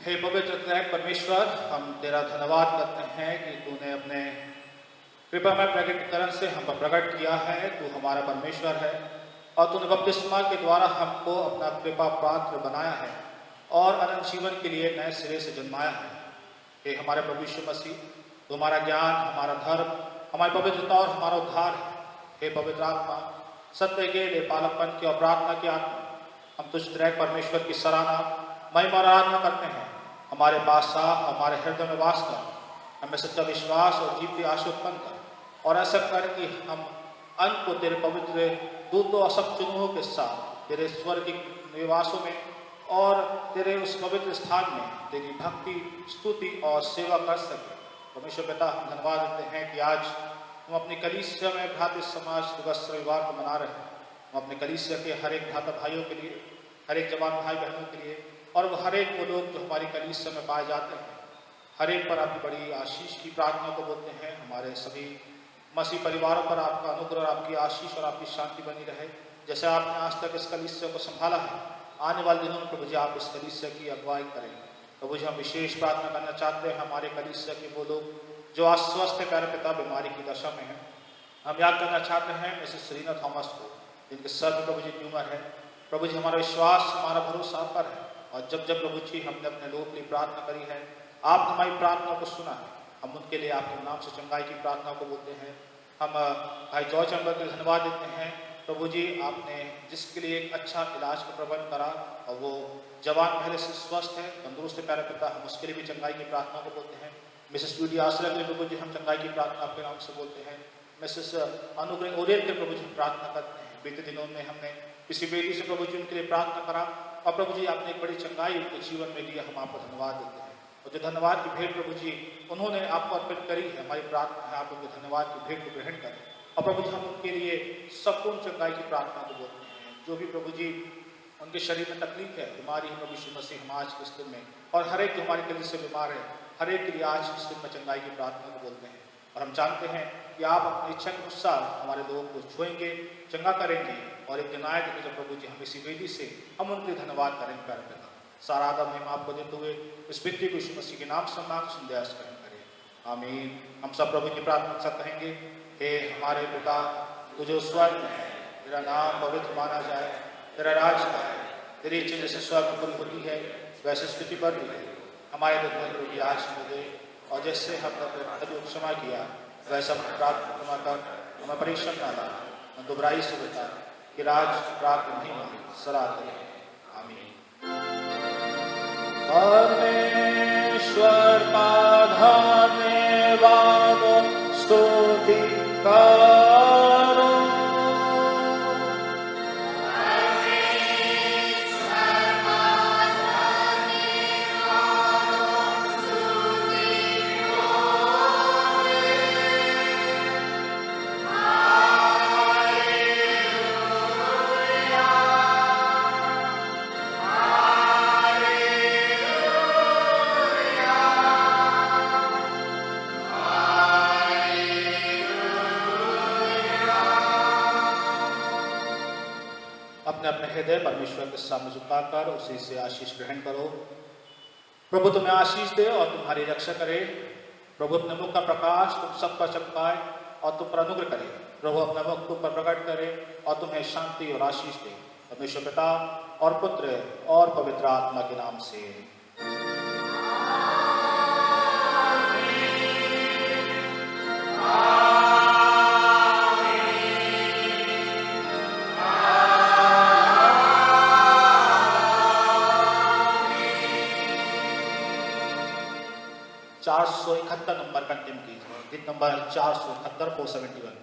हे पवित्र त्रैक परमेश्वर, हम तेरा धन्यवाद करते हैं कि तूने अपने कृपामय प्रकटीकरण से हम पर प्रकट किया है। तू हमारा परमेश्वर है और तूने बपतिस्मा के द्वारा हमको अपना कृपा पात्र बनाया है और अनंत जीवन के लिए नए सिरे से जन्माया है। हे हमारे प्रभु यीशु मसीह, तू हमारा ज्ञान, हमारा धर्म, हमारी पवित्रता और हमारा उद्धार है। हे पवित्र आत्मा, सत्य के लिए पालकपन की और प्रार्थना की आत्मा, हम तुझ त्रैक परमेश्वर की सराहना, महिमा और आराधना करते हैं। हमारे पास आ, हमारे हृदय में वास कर, हमें सच्चा विश्वास और जीवती आशा उत्पन्न कर और ऐसा कर कि हम अंत को तेरे पवित्र दूतों और सब चुनुओं के साथ तेरे स्वर्गीय निवासों में और तेरे उस पवित्र स्थान में तेरी भक्ति, स्तुति और सेवा कर सके। परमेश्वर पिता, हम धन्यवाद देते हैं कि आज हम अपनी कलीसिया में भ्रातृ समाज दिवस रविवार को मना रहे हैं। हम अपने कलीसिया के हर एक भ्राता भाइयों के लिए, हर एक जवान भाई बहनों के लिए और वो हर एक वो लोग जो हमारी कलीसिया में पाए जाते हैं, हर एक पर आपकी बड़ी आशीष की प्रार्थना को बोलते हैं। हमारे सभी मसीह परिवारों पर आपका अनुग्रह और आपकी आशीष और आपकी शांति बनी रहे। जैसे आपने आज तक इस कलीसिया को संभाला है, आने वाले दिनों में प्रभु जी आप इस कलीसिया की अगुवाई करें। प्रभु जी हम विशेष प्रार्थना करना चाहते हैं हमारे कलीसिया के वो लोग जो अस्वस्थ है प्यारे पिता बीमारी की दशा में है। हम याद करना चाहते हैं मिसेस सरीना थॉमस को जिनके सर में प्रभु जी ट्यूमर है। प्रभु जी हमारा विश्वास हमारा भरोसा आप पर है और जब जब प्रभु जी हमने अपने लोगों के लिए प्रार्थना करी है आपने हमारी प्रार्थना को सुना है। हम उनके लिए आपके नाम से चंगाई की प्रार्थना को बोलते हैं। हम भाई जॉर्ज अम्बर के धन्यवाद देते हैं। प्रभु जी आपने जिसके लिए एक अच्छा इलाज का प्रबंध करा और वो जवान पहले से स्वस्थ है तंदुरुस्त है प्यारे पिता हम उसके लिए भी चंगाई की प्रार्थना को बोलते हैं। मिसेस यूडी आश्रय के लिए प्रभु जी हम चंगाई की प्रार्थना आपके नाम से बोलते हैं। मिसेस अनुग्रह ओरेल के प्रभु जी हम प्रार्थना करते हैं। बीते दिनों में हमने किसी बेटी से प्रभु जी उनके लिए प्रार्थना करा और प्रभु जी आपने एक बड़ी चंगाई उनके जीवन में लिया। हम आपको धन्यवाद देते हैं और जो धन्यवाद की भेंट प्रभु जी उन्होंने आपको अर्पित करी है हमारी प्रार्थना है आप उनके धन्यवाद की भेंट को ग्रहण करें और प्रभु जी हम उनके लिए संपूर्ण चंगाई की प्रार्थना को बोलते हैं। जो भी प्रभु जी उनके शरीर में तकलीफ है बीमारी है प्रभु यीशु मसीह हम आज के इस दिन में और हर एक जो हमारी कली से बीमार है हर एक के लिए आज इस दिन में चंगाई की प्रार्थना को बोलते हैं और हम जानते हैं कि आप अपनी इच्छा के अनुसार हमारे लोगों को छुएंगे चंगा करेंगे और एक दिन आएगा कि जब प्रभु जी हम इसी वेदी से हम उनके लिए धन्यवाद करेंगे प्यारे पिता। सारा आदम हम आपको देते हुए इस विनती को यीशु मसीह के नाम से मांग संदेश करें आमीन। हम सब प्रभु की प्रार्थना के साथ कहेंगे हे हमारे पिता तू जो स्वर्ग में है तेरा नाम पवित्र माना जाए तेरा राज का है तेरी इच्छा जैसे स्वर्ग में पूरी होती है वैसे स्थिति पर भी है। हमारे दुख की आज हमें दे और जैसे हमने अपने को क्षमा किया वैसा प्राप्त क्षमा कर हमें परीक्षा न ला हम दुबराई से बता कि राज प्राप्त महिमा सदा तेरी आमीन। परमेश्वर का धन्यवाद स्तुति करो अपने अपने हृदय परमेश्वर के सामने झुकाकर उसी से आशीष ग्रहण करो। प्रभु तुम्हें आशीष दे और तुम्हारी रक्षा करे। प्रभु अपने मुख का प्रकाश तुम सब पर चमकाए और तुम पर अनुग्रह करे। प्रभु अपने मुख तुम पर प्रकट करे और तुम्हें शांति और आशीष दे। परमेश्वर पिता और पुत्र और पवित्र आत्मा के नाम से नंबर का अंतिम गीत है गीत नंबर 471 471।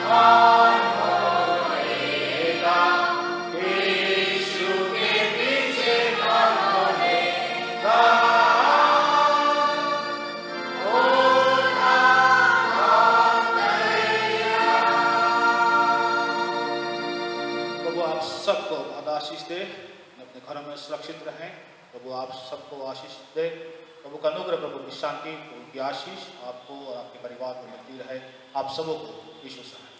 प्रभु आप सबको आशीष दे, अपने घरों में सुरक्षित रहें। प्रभु आप सबको आशीष दे। प्रभु का अनुग्रह, प्रभु की शांति, प्रभु की आशीष आपको और आपके परिवार को मिलती रहे। आप सबों को यीशु से